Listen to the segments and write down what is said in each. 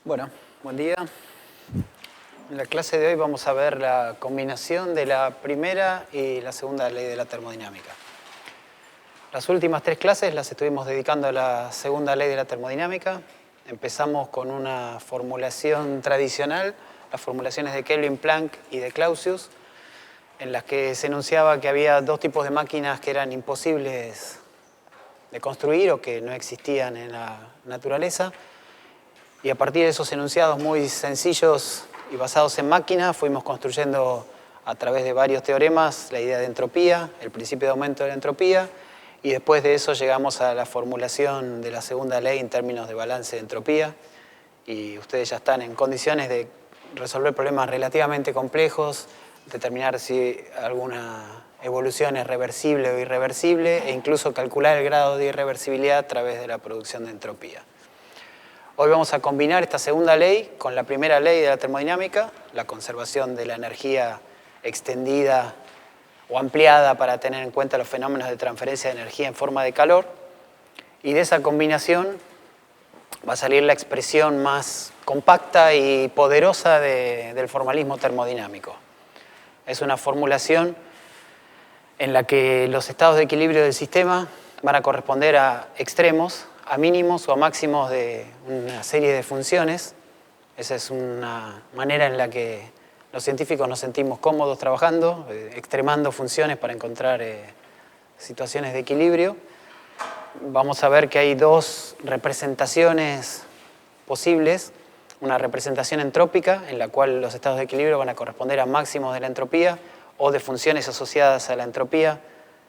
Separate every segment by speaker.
Speaker 1: Bueno, buen día. En la clase de hoy vamos a ver la combinación de la primera y la segunda ley de la termodinámica. Las últimas tres clases las estuvimos dedicando a la segunda ley de la termodinámica. Empezamos con una formulación tradicional, las formulaciones de Kelvin, Planck y de Clausius, en las que se enunciaba que había dos tipos de máquinas que eran imposibles de construir o que no existían en la naturaleza. Y a partir de esos enunciados muy sencillos y basados en máquinas, fuimos construyendo a través de varios teoremas la idea de entropía, el principio de aumento de la entropía, y después de eso llegamos a la formulación de la segunda ley en términos de balance de entropía, y ustedes ya están en condiciones de resolver problemas relativamente complejos, determinar si alguna evolución es reversible o irreversible, e incluso calcular el grado de irreversibilidad a través de la producción de entropía. Hoy vamos a combinar esta segunda ley con la primera ley de la termodinámica, la conservación de la energía extendida o ampliada para tener en cuenta los fenómenos de transferencia de energía en forma de calor. Y de esa combinación va a salir la expresión más compacta y poderosa del formalismo termodinámico. Es una formulación en la que los estados de equilibrio del sistema van a corresponder a extremos, a mínimos o a máximos de una serie de funciones. Esa es una manera en la que los científicos nos sentimos cómodos trabajando, extremando funciones para encontrar situaciones de equilibrio. Vamos a ver que hay dos representaciones posibles. Una representación entrópica, en la cual los estados de equilibrio van a corresponder a máximos de la entropía o de funciones asociadas a la entropía,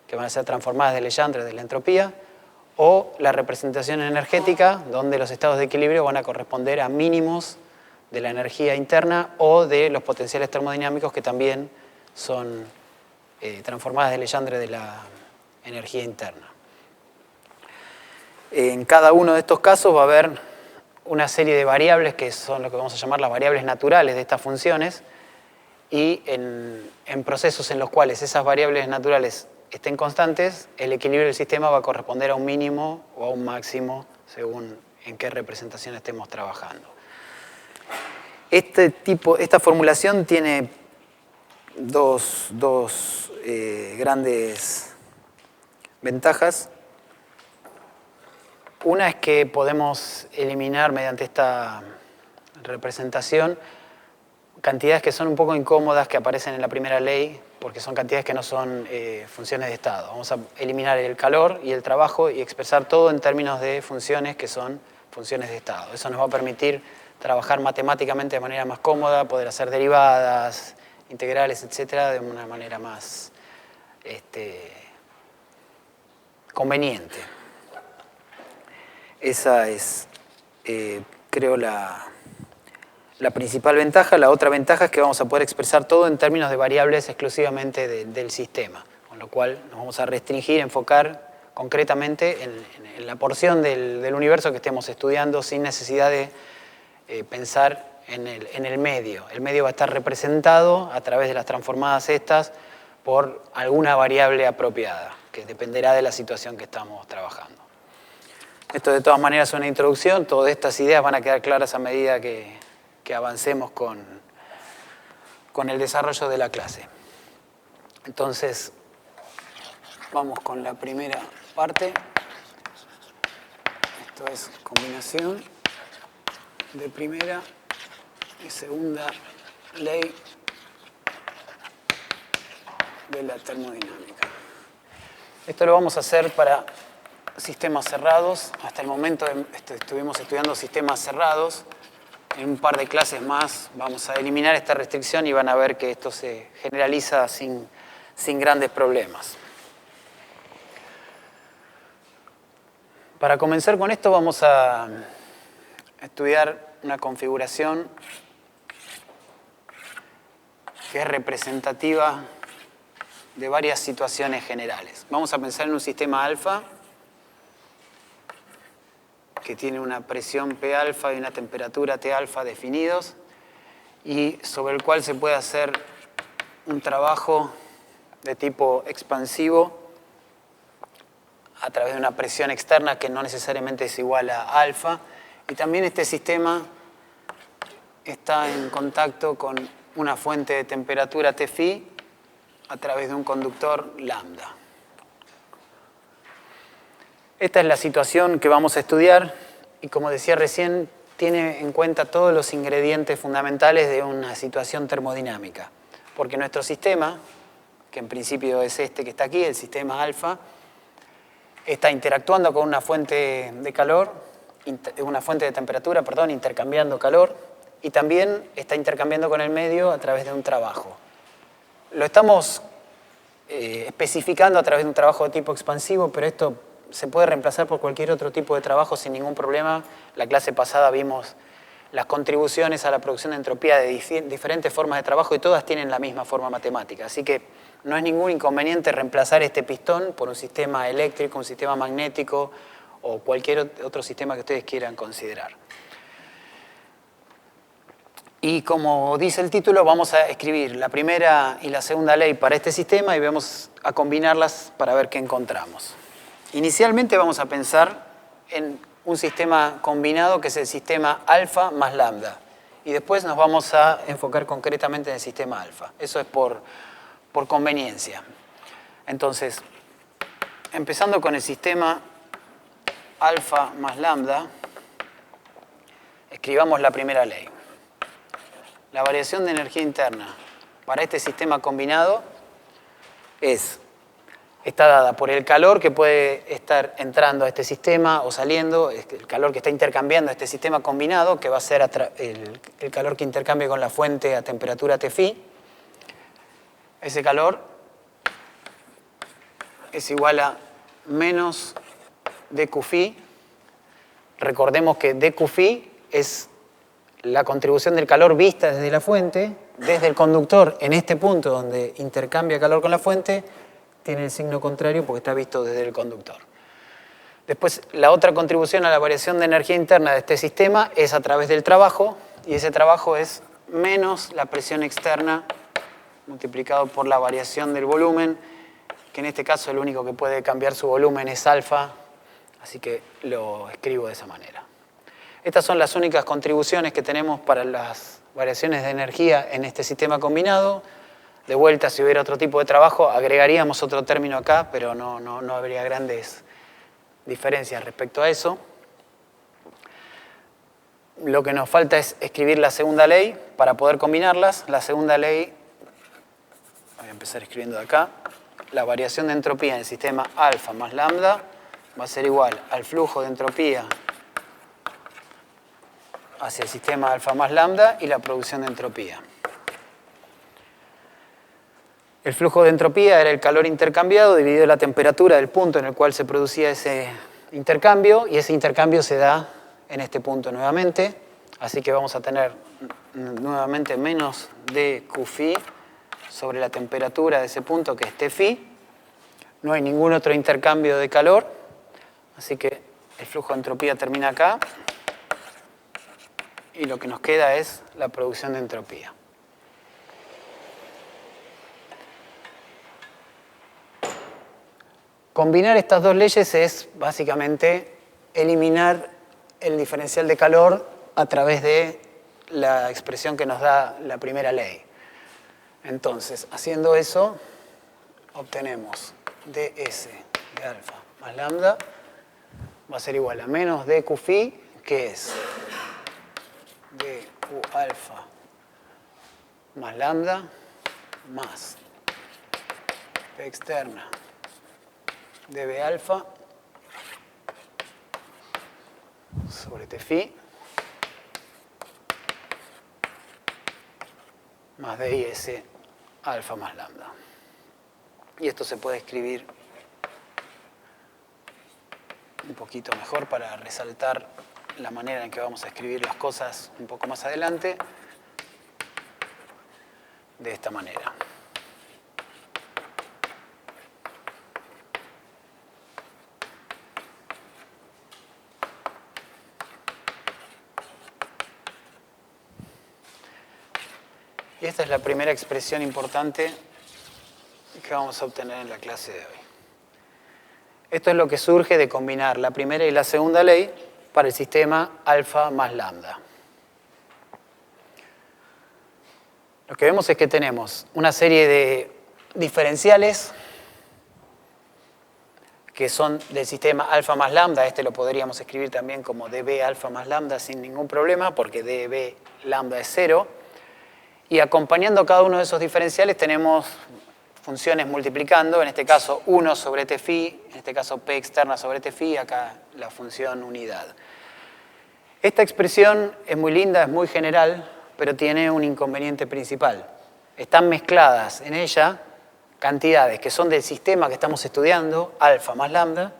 Speaker 1: que van a ser transformadas de Legendre de la entropía, o la representación energética, donde los estados de equilibrio van a corresponder a mínimos de la energía interna o de los potenciales termodinámicos que también son transformadas de Legendre de la energía interna. En cada uno de estos casos va a haber una serie de variables que son lo que vamos a llamar las variables naturales de estas funciones, y en procesos en los cuales esas variables naturales estén constantes, el equilibrio del sistema va a corresponder a un mínimo o a un máximo según en qué representación estemos trabajando. Esta formulación tiene dos grandes ventajas. Una es que podemos eliminar mediante esta representación cantidades que son un poco incómodas que aparecen en la primera ley, porque son cantidades que no son funciones de estado. Vamos a eliminar el calor y el trabajo y expresar todo en términos de funciones que son funciones de estado. Eso nos va a permitir trabajar matemáticamente de manera más cómoda, poder hacer derivadas, integrales, etcétera, de una manera más conveniente. Esa es, creo, la principal ventaja. La otra ventaja es que vamos a poder expresar todo en términos de variables exclusivamente del sistema, con lo cual nos vamos a restringir, enfocar concretamente en la porción del universo que estemos estudiando sin necesidad de pensar en el medio. El medio va a estar representado a través de las transformadas estas por alguna variable apropiada, que dependerá de la situación que estamos trabajando. Esto de todas maneras es una introducción. Todas estas ideas van a quedar claras a medida que avancemos con el desarrollo de la clase. Entonces, vamos con la primera parte. Esto es combinación de primera y segunda ley de la termodinámica. Esto lo vamos a hacer para sistemas cerrados. Hasta el momento estuvimos estudiando sistemas cerrados. En un par de clases más vamos a eliminar esta restricción y van a ver que esto se generaliza sin grandes problemas. Para comenzar con esto vamos a estudiar una configuración que es representativa de varias situaciones generales. Vamos a pensar en un sistema alfa que tiene una presión P alfa y una temperatura T alfa definidos, y sobre el cual se puede hacer un trabajo de tipo expansivo a través de una presión externa que no necesariamente es igual a alfa. Y también este sistema está en contacto con una fuente de temperatura Tφ a través de un conductor lambda. Esta es la situación que vamos a estudiar y, como decía recién, tiene en cuenta todos los ingredientes fundamentales de una situación termodinámica. Porque nuestro sistema, que en principio es este que está aquí, el sistema alfa, está interactuando con una fuente de calor, una fuente de temperatura, perdón, intercambiando calor, y también está intercambiando con el medio a través de un trabajo. Lo estamos especificando a través de un trabajo de tipo expansivo, pero esto se puede reemplazar por cualquier otro tipo de trabajo sin ningún problema. La clase pasada vimos las contribuciones a la producción de entropía de diferentes formas de trabajo y todas tienen la misma forma matemática. Así que no es ningún inconveniente reemplazar este pistón por un sistema eléctrico, un sistema magnético o cualquier otro sistema que ustedes quieran considerar. Y como dice el título, vamos a escribir la primera y la segunda ley para este sistema y vamos a combinarlas para ver qué encontramos. Inicialmente vamos a pensar en un sistema combinado que es el sistema alfa más lambda. Y después nos vamos a enfocar concretamente en el sistema alfa. Eso es por conveniencia. Entonces, empezando con el sistema alfa más lambda, escribamos la primera ley. La variación de energía interna para este sistema combinado está dada por el calor que puede estar entrando a este sistema o saliendo, el calor que está intercambiando a este sistema combinado, que va a ser el calor que intercambie con la fuente a temperatura Tφ. Ese calor es igual a menos dQφ. Recordemos que dQφ es la contribución del calor vista desde la fuente, desde el conductor en este punto donde intercambia calor con la fuente, tiene el signo contrario porque está visto desde el conductor. Después, la otra contribución a la variación de energía interna de este sistema es a través del trabajo, y ese trabajo es menos la presión externa multiplicado por la variación del volumen, que en este caso el único que puede cambiar su volumen es alfa, así que lo escribo de esa manera. Estas son las únicas contribuciones que tenemos para las variaciones de energía en este sistema combinado. De vuelta, si hubiera otro tipo de trabajo, agregaríamos otro término acá, pero no habría grandes diferencias respecto a eso. Lo que nos falta es escribir la segunda ley para poder combinarlas. La segunda ley, voy a empezar escribiendo de acá, la variación de entropía en el sistema alfa más lambda va a ser igual al flujo de entropía hacia el sistema alfa más lambda y la producción de entropía. El flujo de entropía era el calor intercambiado dividido la temperatura del punto en el cual se producía ese intercambio, y ese intercambio se da en este punto nuevamente, así que vamos a tener nuevamente menos dQφ sobre la temperatura de ese punto, que es Tφ. No hay ningún otro intercambio de calor, así que el flujo de entropía termina acá, y lo que nos queda es la producción de entropía. Combinar estas dos leyes es básicamente eliminar el diferencial de calor a través de la expresión que nos da la primera ley. Entonces, haciendo eso, obtenemos ds de alfa más lambda va a ser igual a menos dQφ, que es dQ alfa más lambda más P externa dB alfa sobre Tφ más DIS alfa más lambda. Y esto se puede escribir un poquito mejor para resaltar la manera en que vamos a escribir las cosas un poco más adelante, de esta manera. Y esta es la primera expresión importante que vamos a obtener en la clase de hoy. Esto es lo que surge de combinar la primera y la segunda ley para el sistema alfa más lambda. Lo que vemos es que tenemos una serie de diferenciales que son del sistema alfa más lambda. Este lo podríamos escribir también como dB alfa más lambda sin ningún problema, porque dB lambda es 0. Y acompañando cada uno de esos diferenciales tenemos funciones multiplicando, en este caso 1 sobre t phi, en este caso p externa sobre t phi, acá la función unidad. Esta expresión es muy linda, es muy general, pero tiene un inconveniente principal. Están mezcladas en ella cantidades que son del sistema que estamos estudiando, alfa más lambda,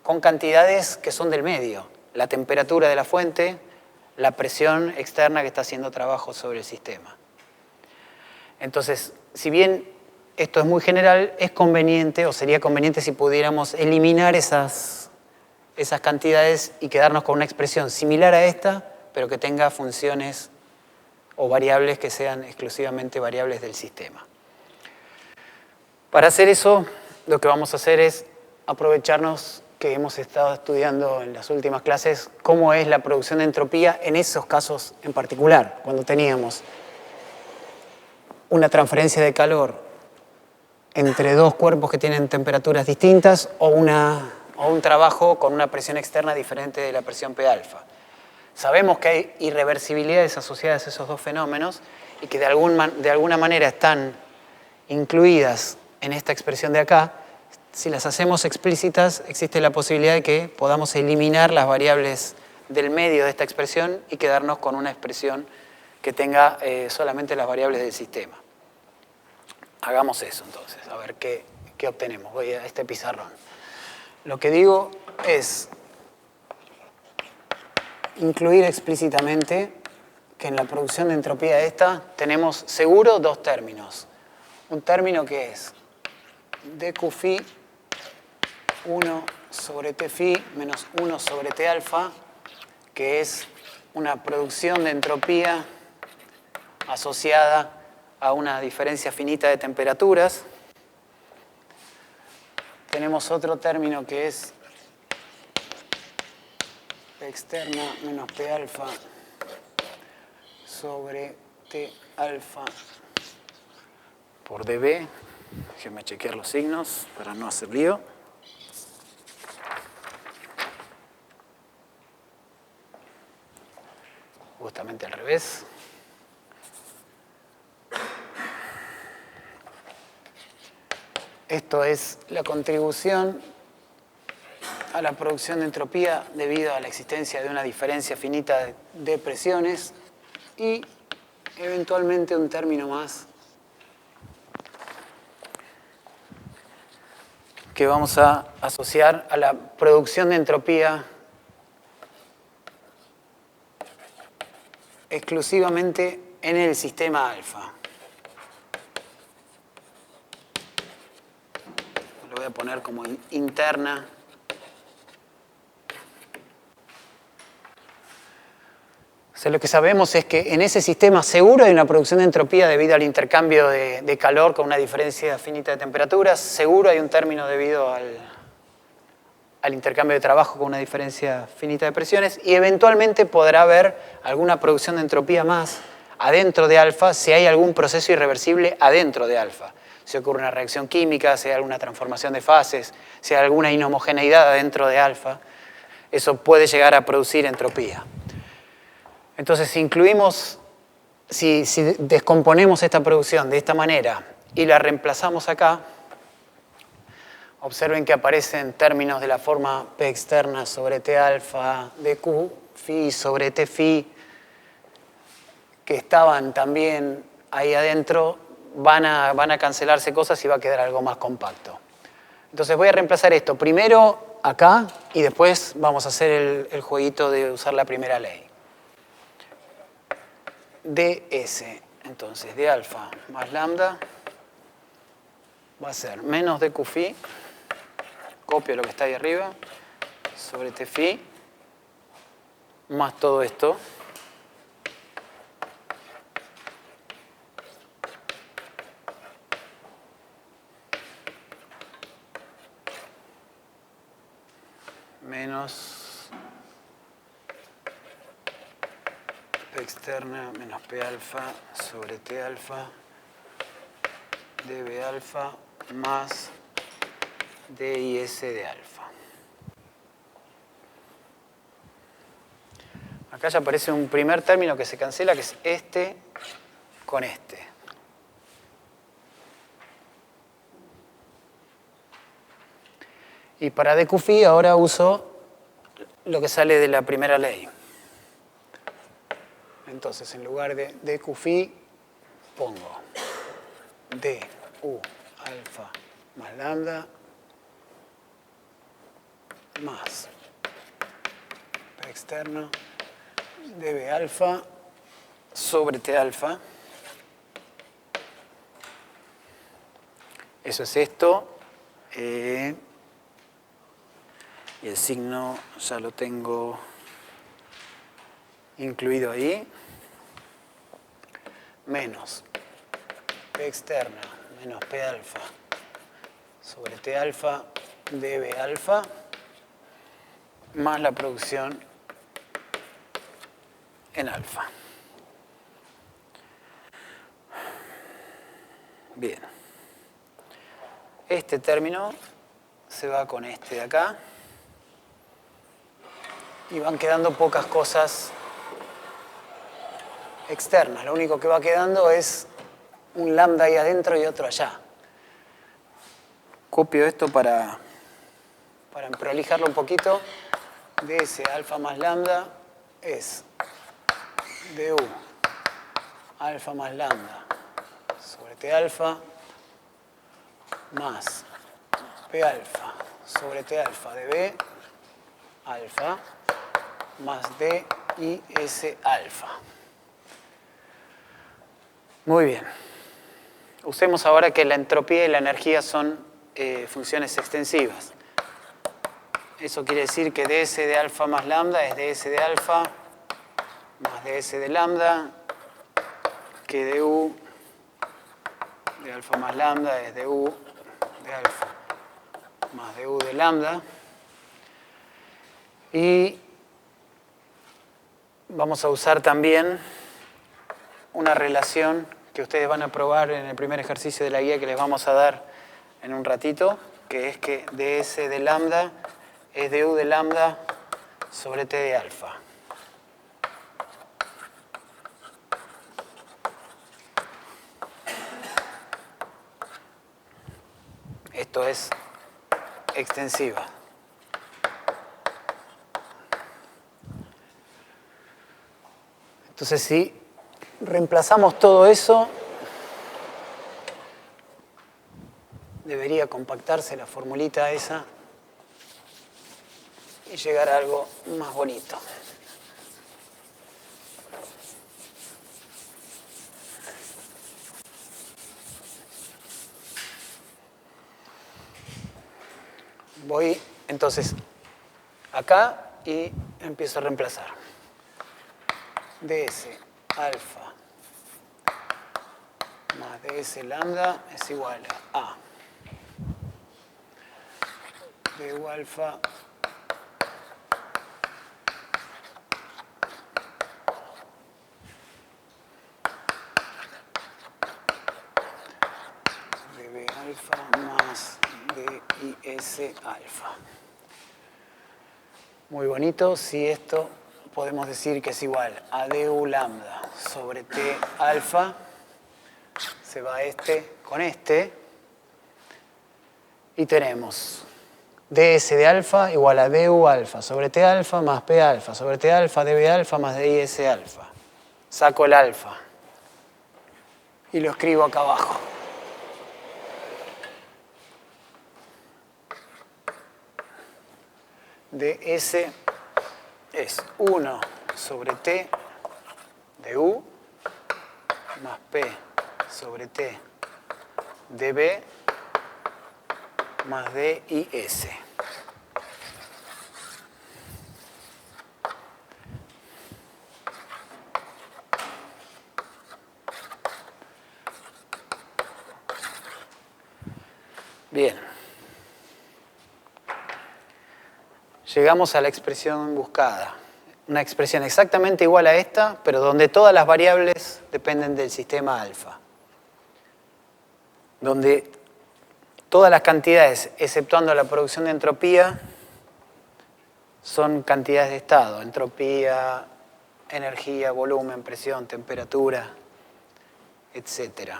Speaker 1: con cantidades que son del medio, la temperatura de la fuente, la presión externa que está haciendo trabajo sobre el sistema. Entonces, si bien esto es muy general, es conveniente, o sería conveniente si pudiéramos eliminar esas cantidades y quedarnos con una expresión similar a esta, pero que tenga funciones o variables que sean exclusivamente variables del sistema. Para hacer eso, lo que vamos a hacer es aprovecharnos que hemos estado estudiando en las últimas clases cómo es la producción de entropía en esos casos en particular, cuando teníamos una transferencia de calor entre dos cuerpos que tienen temperaturas distintas o un trabajo con una presión externa diferente de la presión P alfa. Sabemos que hay irreversibilidades asociadas a esos dos fenómenos y que de alguna manera están incluidas en esta expresión de acá. Si las hacemos explícitas, existe la posibilidad de que podamos eliminar las variables del medio de esta expresión y quedarnos con una expresión que tenga solamente las variables del sistema. Hagamos eso entonces, a ver qué obtenemos. Voy a este pizarrón. Lo que digo es incluir explícitamente que en la producción de entropía esta tenemos seguro dos términos. Un término que es dq phi 1 sobre t phi menos 1 sobre t alfa, que es una producción de entropía asociada a una diferencia finita de temperaturas. Tenemos otro término que es P externa menos P alfa sobre T alfa por dB. Déjenme chequear los signos para no hacer lío. Justamente al revés. Esto es la contribución a la producción de entropía debido a la existencia de una diferencia finita de presiones y eventualmente un término más que vamos a asociar a la producción de entropía exclusivamente en el sistema alfa. Lo voy a poner como interna. O sea, lo que sabemos es que en ese sistema seguro hay una producción de entropía debido al intercambio de calor con una diferencia finita de temperaturas. Seguro hay un término debido al intercambio de trabajo con una diferencia finita de presiones. Y eventualmente podrá haber alguna producción de entropía más adentro de alfa si hay algún proceso irreversible adentro de alfa. Si ocurre una reacción química, si hay alguna transformación de fases, si hay alguna inhomogeneidad adentro de alfa, eso puede llegar a producir entropía. Entonces, si descomponemos esta producción de esta manera y la reemplazamos acá, observen que aparecen términos de la forma P externa sobre T alfa de Q, phi sobre T phi, que estaban también ahí adentro, van a cancelarse cosas y va a quedar algo más compacto. Entonces voy a reemplazar esto primero acá y después vamos a hacer el jueguito de usar la primera ley. ds, entonces, de alfa más lambda va a ser menos dq phi, copio lo que está ahí arriba, sobre t phi, más todo esto, menos P P externa menos P alfa sobre T alfa dB alfa más DIS de alfa. Acá ya aparece un primer término que se cancela, que es este con este. Y para DQ-Phi ahora uso lo que sale de la primera ley. Entonces, en lugar de DQ-Phi, pongo DU alfa más lambda más P externo dB alfa sobre T alfa. Eso es esto. Y el signo ya lo tengo incluido ahí. Menos P externa menos P alfa sobre T alfa dB alfa más la producción en alfa. Bien. Este término se va con este de acá. Y van quedando pocas cosas externas. Lo único que va quedando es un lambda ahí adentro y otro allá. Copio esto para prolijarlo un poquito. ds alfa más lambda es du alfa más lambda sobre T alfa más P alfa sobre T alfa dB alfa más DIS alfa. Muy bien. Usemos ahora que la entropía y la energía son funciones extensivas. Eso quiere decir que ds de alfa más lambda es ds de alfa más ds de lambda, que du de alfa más lambda es du de alfa más du de lambda. Y vamos a usar también una relación que ustedes van a probar en el primer ejercicio de la guía que les vamos a dar en un ratito, que es que ds de lambda es du de lambda sobre T de alfa. Esto es extensiva. Entonces, si reemplazamos todo eso, debería compactarse la formulita esa y llegar a algo más bonito. Voy entonces acá y empiezo a reemplazar. ds alfa más ds lambda es igual a du alfa dB alfa más DIS alfa. Muy bonito. Si esto podemos decir que es igual a du lambda sobre T alfa, se va este con este y tenemos ds de alfa igual a du alfa sobre T alfa más P alfa sobre T alfa dB alfa más DIS alfa. Saco el alfa y lo escribo acá abajo. ds es 1 sobre T de U más P sobre T dB más DIS. Bien. Llegamos a la expresión buscada. una expresión exactamente igual a esta, pero donde todas las variables dependen del sistema alfa. Donde todas las cantidades, exceptuando la producción de entropía, son cantidades de estado. Entropía, energía, volumen, presión, temperatura, etc.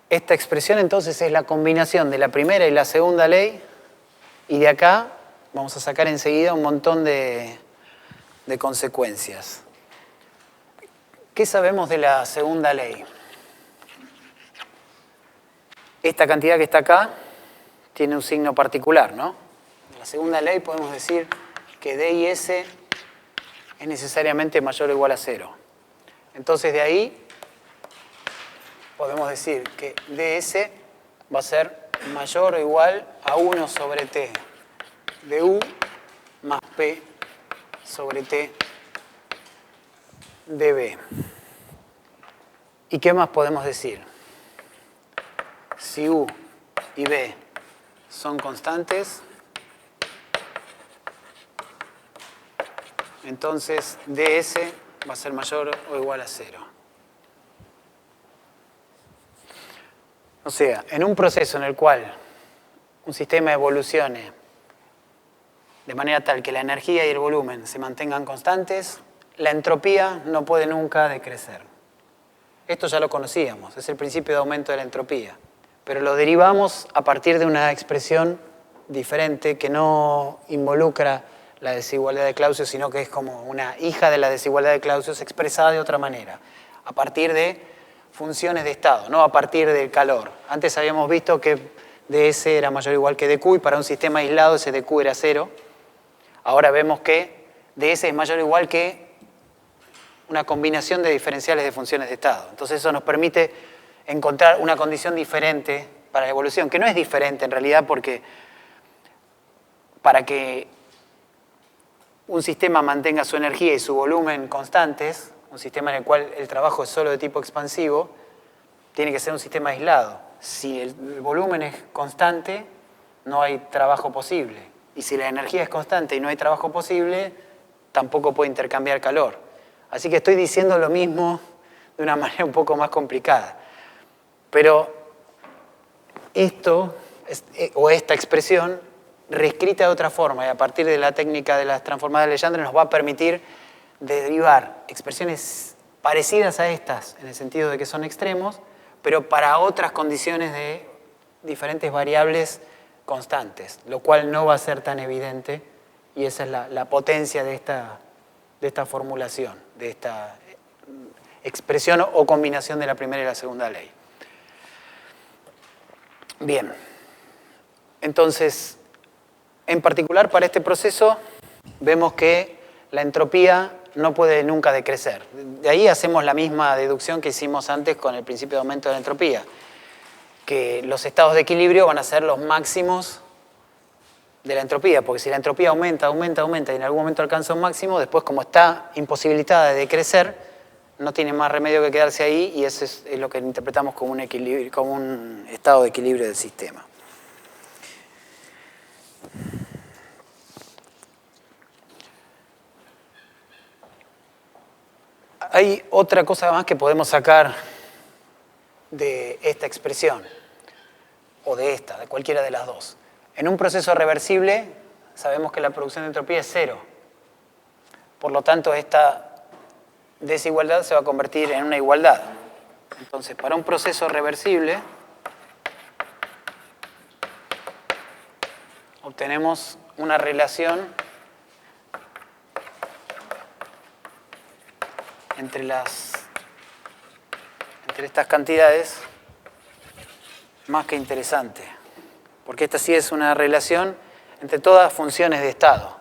Speaker 1: Esta expresión entonces es la combinación de la primera y la segunda ley, y de acá vamos a sacar enseguida un montón de consecuencias. ¿Qué sabemos de la segunda ley? Esta cantidad que está acá tiene un signo particular, ¿no? En la segunda ley podemos decir que D y S es necesariamente mayor o igual a 0. Entonces de ahí podemos decir que ds va a ser mayor o igual a 1 sobre t de u más p sobre t de b. ¿Y qué más podemos decir? Si u y b son constantes, entonces ds va a ser mayor o igual a 0. O sea, en un proceso en el cual un sistema evolucione de manera tal que la energía y el volumen se mantengan constantes, la entropía no puede nunca decrecer. Esto ya lo conocíamos, es el principio de aumento de la entropía, pero lo derivamos a partir de una expresión diferente que no involucra la desigualdad de Clausius, sino que es como una hija de la desigualdad de Clausius expresada de otra manera, a partir de funciones de estado, no a partir del calor. Antes habíamos visto que ds era mayor o igual que dq y para un sistema aislado ese dq era 0. Ahora vemos que ds es mayor o igual que una combinación de diferenciales de funciones de estado. Entonces eso nos permite encontrar una condición diferente para la evolución, que no es diferente en realidad porque para que un sistema mantenga su energía y su volumen constantes, un sistema en el cual el trabajo es solo de tipo expansivo, tiene que ser un sistema aislado. Si el volumen es constante, no hay trabajo posible. Y si la energía es constante y no hay trabajo posible, tampoco puede intercambiar calor. Así que estoy diciendo lo mismo de una manera un poco más complicada. Pero esto, o esta expresión, reescrita de otra forma y a partir de la técnica de las transformadas de Legendre nos va a permitir derivar expresiones parecidas a estas, en el sentido de que son extremos, pero para otras condiciones de diferentes variables constantes, lo cual no va a ser tan evidente, y esa es la potencia de esta formulación, de esta expresión o combinación de la primera y la segunda ley. Bien, entonces, en particular para este proceso, vemos que la entropía no puede nunca decrecer. De ahí hacemos la misma deducción que hicimos antes con el principio de aumento de la entropía, que los estados de equilibrio van a ser los máximos de la entropía, porque si la entropía aumenta, aumenta, aumenta y en algún momento alcanza un máximo, después como está imposibilitada de decrecer, no tiene más remedio que quedarse ahí y eso es lo que interpretamos como un equilibrio, como un estado de equilibrio del sistema. Hay otra cosa más que podemos sacar de esta expresión, o de esta, de cualquiera de las dos. En un proceso reversible, sabemos que la producción de entropía es 0. Por lo tanto, esta desigualdad se va a convertir en una igualdad. Entonces, para un proceso reversible, obtenemos una relación entre estas cantidades más que interesante, porque esta sí es una relación entre todas funciones de estado.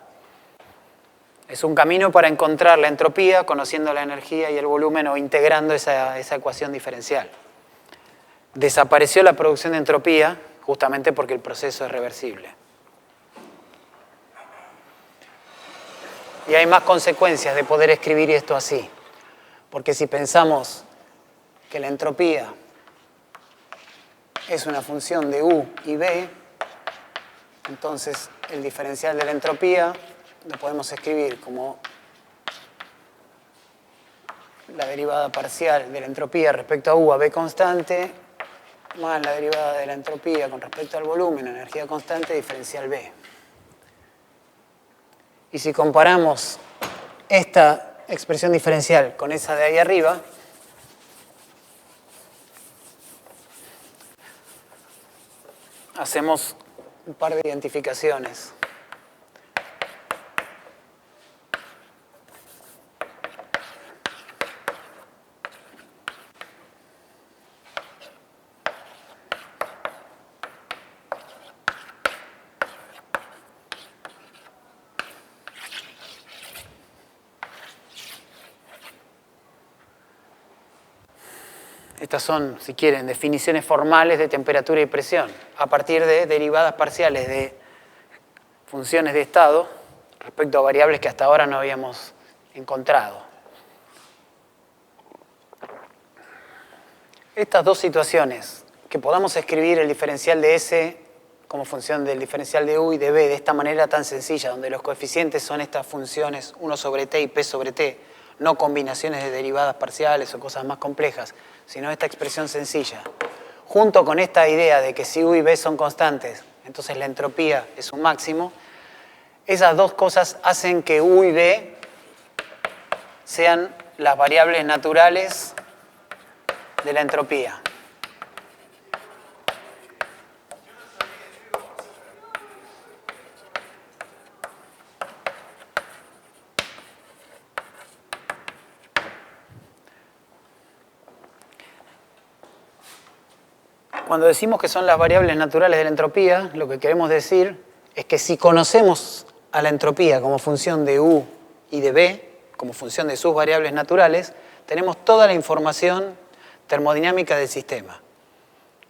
Speaker 1: Es un camino para encontrar la entropía conociendo la energía y el volumen o integrando esa ecuación diferencial. Desapareció la producción de entropía justamente porque el proceso es reversible. Y hay más consecuencias de poder escribir esto así. Porque si pensamos que la entropía es una función de U y B, Entonces, el diferencial de la entropía lo podemos escribir como la derivada parcial de la entropía respecto a U a B constante, más la derivada de la entropía con respecto al volumen, energía constante, diferencial B. Y si comparamos esta expresión diferencial con esa de ahí arriba, hacemos un par de identificaciones. Estas son, si quieren, definiciones formales de temperatura y presión a partir de derivadas parciales de funciones de estado respecto a variables que hasta ahora no habíamos encontrado. Estas dos situaciones, que podamos escribir el diferencial de S como función del diferencial de U y de B de esta manera tan sencilla, donde los coeficientes son estas funciones 1 sobre T y P sobre T, no combinaciones de derivadas parciales o cosas más complejas, sino esta expresión sencilla, junto con esta idea de que si U y B son constantes, entonces la entropía es un máximo, esas dos cosas hacen que U y B sean las variables naturales de la entropía. Cuando decimos que son las variables naturales de la entropía, lo que queremos decir es que si conocemos a la entropía como función de U y de B, como función de sus variables naturales, tenemos toda la información termodinámica del sistema.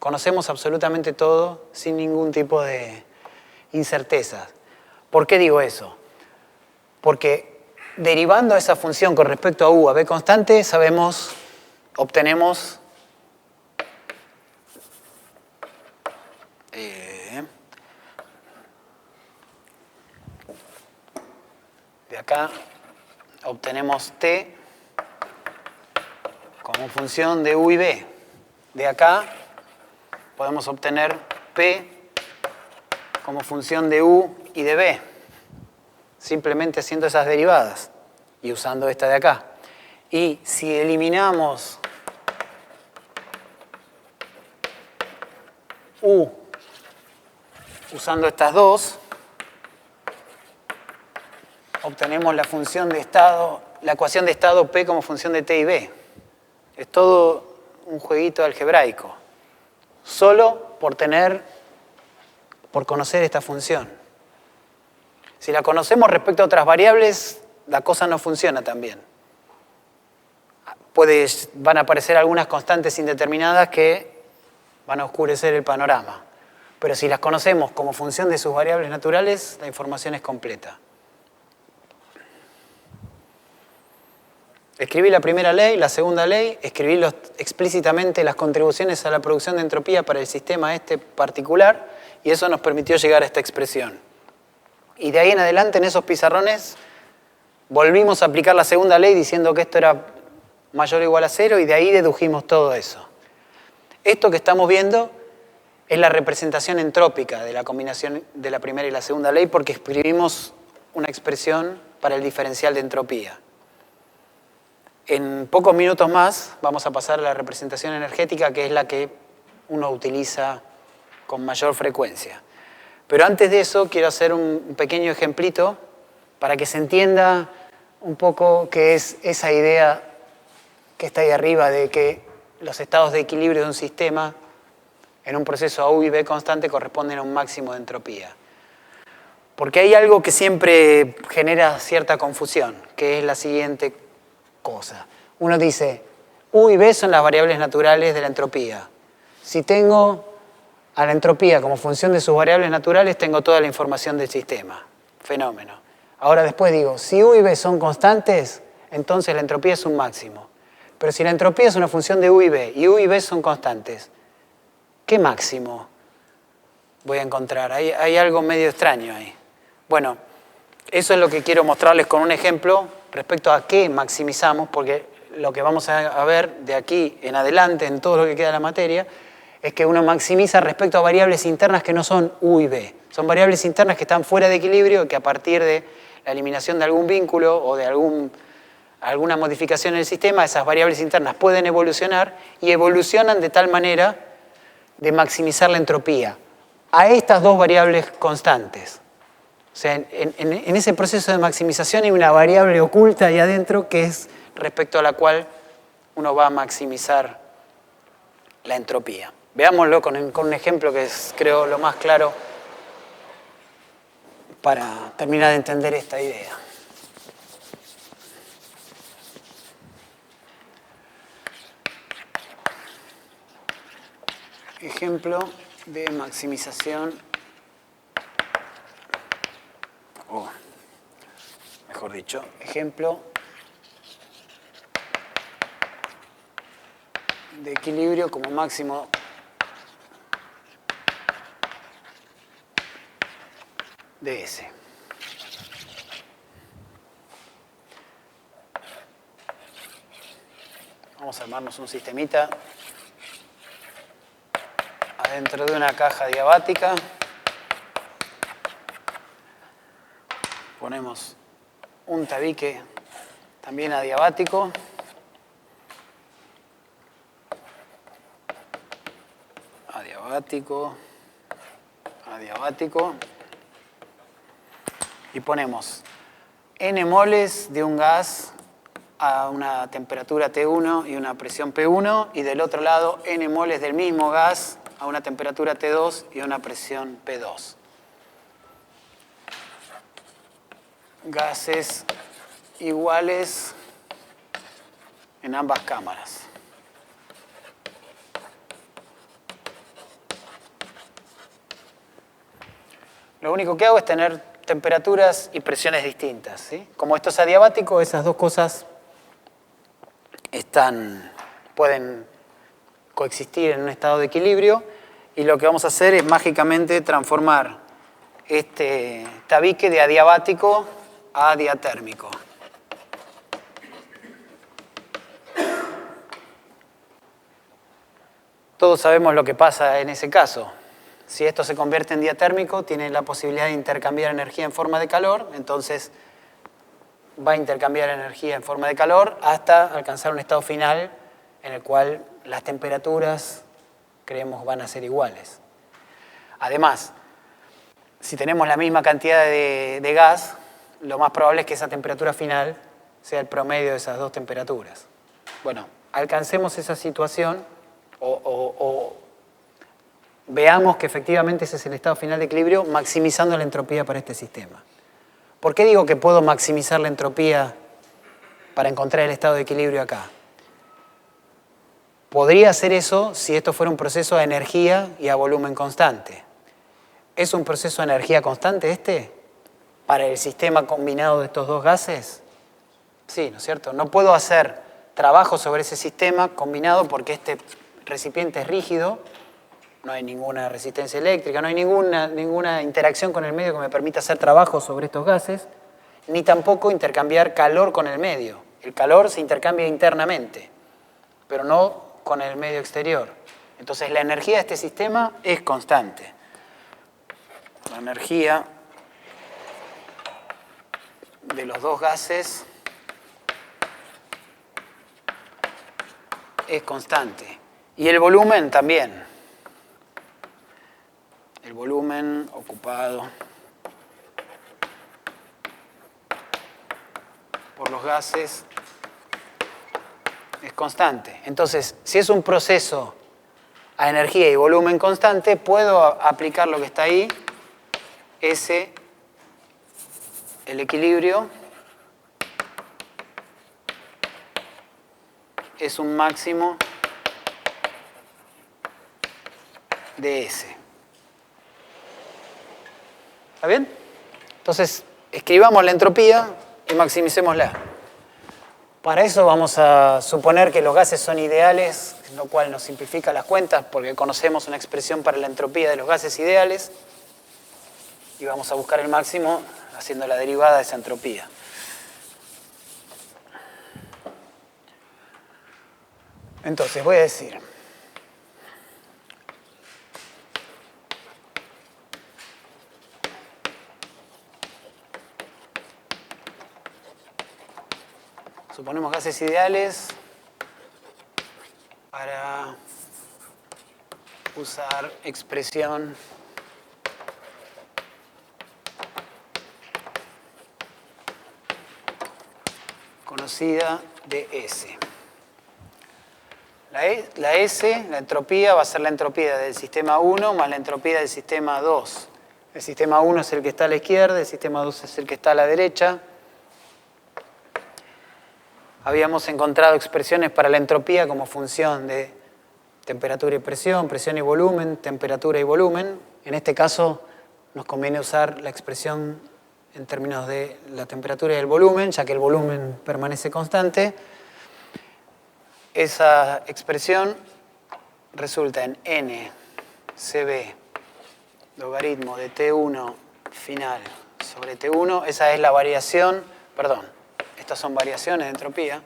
Speaker 1: Conocemos absolutamente todo sin ningún tipo de incertezas. ¿Por qué digo eso? Porque derivando esa función con respecto a U a B constante, obtenemos de acá obtenemos T como función de U y B. De acá podemos obtener P como función de U y de B, simplemente haciendo esas derivadas y usando esta de acá. Y si eliminamos U usando estas dos, obtenemos la función de estado, la ecuación de estado P como función de T y B. Es todo un jueguito algebraico, solo por conocer esta función. Si la conocemos respecto a otras variables, la cosa no funciona tan bien. Van a aparecer algunas constantes indeterminadas que van a oscurecer el panorama. Pero si las conocemos como función de sus variables naturales, la información es completa. Escribí la primera ley, la segunda ley, escribí explícitamente las contribuciones a la producción de entropía para el sistema este particular, y eso nos permitió llegar a esta expresión. Y de ahí en adelante, en esos pizarrones, volvimos a aplicar la segunda ley diciendo que esto era mayor o igual a 0, y de ahí dedujimos todo eso. Esto que estamos viendo es la representación entrópica de la combinación de la primera y la segunda ley, porque escribimos una expresión para el diferencial de entropía. En pocos minutos más vamos a pasar a la representación energética, que es la que uno utiliza con mayor frecuencia. Pero antes de eso quiero hacer un pequeño ejemplito para que se entienda un poco qué es esa idea que está ahí arriba de que los estados de equilibrio de un sistema en un proceso a U y B constante corresponden a un máximo de entropía. Porque hay algo que siempre genera cierta confusión, que es la siguiente cosa. Uno dice, U y B son las variables naturales de la entropía. Si tengo a la entropía como función de sus variables naturales, tengo toda la información del sistema. Fenómeno. Ahora después digo, si U y B son constantes, entonces la entropía es un máximo. Pero si la entropía es una función de U y B son constantes, ¿qué máximo voy a encontrar? Hay algo medio extraño ahí. Bueno, eso es lo que quiero mostrarles con un ejemplo respecto a qué maximizamos, porque lo que vamos a ver de aquí en adelante, en todo lo que queda de la materia, es que uno maximiza respecto a variables internas que no son U y B. Son variables internas que están fuera de equilibrio y que a partir de la eliminación de algún vínculo o de alguna modificación en el sistema, esas variables internas pueden evolucionar y evolucionan de tal manera de maximizar la entropía a estas dos variables constantes. O sea, en ese proceso de maximización hay una variable oculta ahí adentro que es respecto a la cual uno va a maximizar la entropía. Veámoslo con un ejemplo que es, creo, lo más claro para terminar de entender esta idea. Ejemplo de maximización, o mejor dicho, ejemplo de equilibrio como máximo de S. Vamos a armarnos un sistemita adentro de una caja diabática. Ponemos un tabique también adiabático. Adiabático. Adiabático. Y ponemos N moles de un gas a una temperatura T1 y una presión P1, y del otro lado N moles del mismo gas a una temperatura T2 y una presión P2. Gases iguales en ambas cámaras. Lo único que hago es tener temperaturas y presiones distintas, ¿sí? Como esto es adiabático, esas dos cosas pueden coexistir en un estado de equilibrio, y lo que vamos a hacer es mágicamente transformar este tabique de adiabático a diatérmico. Todos sabemos lo que pasa en ese caso. Si esto se convierte en diatérmico, tiene la posibilidad de intercambiar energía en forma de calor, entonces va a intercambiar energía en forma de calor hasta alcanzar un estado final en el cual las temperaturas, creemos, van a ser iguales. Además, si tenemos la misma cantidad de gas, lo más probable es que esa temperatura final sea el promedio de esas dos temperaturas. Bueno, alcancemos esa situación o veamos que efectivamente ese es el estado final de equilibrio, maximizando la entropía para este sistema. ¿Por qué digo que puedo maximizar la entropía para encontrar el estado de equilibrio acá? Podría hacer eso si esto fuera un proceso a energía y a volumen constante. ¿Es un proceso a energía constante este para el sistema combinado de estos dos gases? Sí, ¿no es cierto? No puedo hacer trabajo sobre ese sistema combinado porque este recipiente es rígido, no hay ninguna resistencia eléctrica, no hay ninguna interacción con el medio que me permita hacer trabajo sobre estos gases, ni tampoco intercambiar calor con el medio. El calor se intercambia internamente, pero no con el medio exterior. Entonces la energía de este sistema es constante. La energía de los dos gases es constante. Y el volumen también. El volumen ocupado por los gases es constante. Entonces, si es un proceso a energía y volumen constante, puedo aplicar lo que está ahí, S, el equilibrio, es un máximo de S. ¿Está bien? Entonces, escribamos la entropía y maximicémosla. Para eso vamos a suponer que los gases son ideales, lo cual nos simplifica las cuentas porque conocemos una expresión para la entropía de los gases ideales y vamos a buscar el máximo haciendo la derivada de esa entropía. Entonces voy a decir, suponemos gases ideales para usar expresión conocida de S. La S, la entropía, va a ser la entropía del sistema 1 más la entropía del sistema 2. El sistema 1 es el que está a la izquierda, el sistema 2 es el que está a la derecha. Habíamos encontrado expresiones para la entropía como función de temperatura y presión y volumen, temperatura y volumen. En este caso nos conviene usar la expresión en términos de la temperatura y el volumen, ya que el volumen permanece constante. Esa expresión resulta en NCB logaritmo de T1 final sobre T1. Esa es la variación, estas son variaciones de entropía.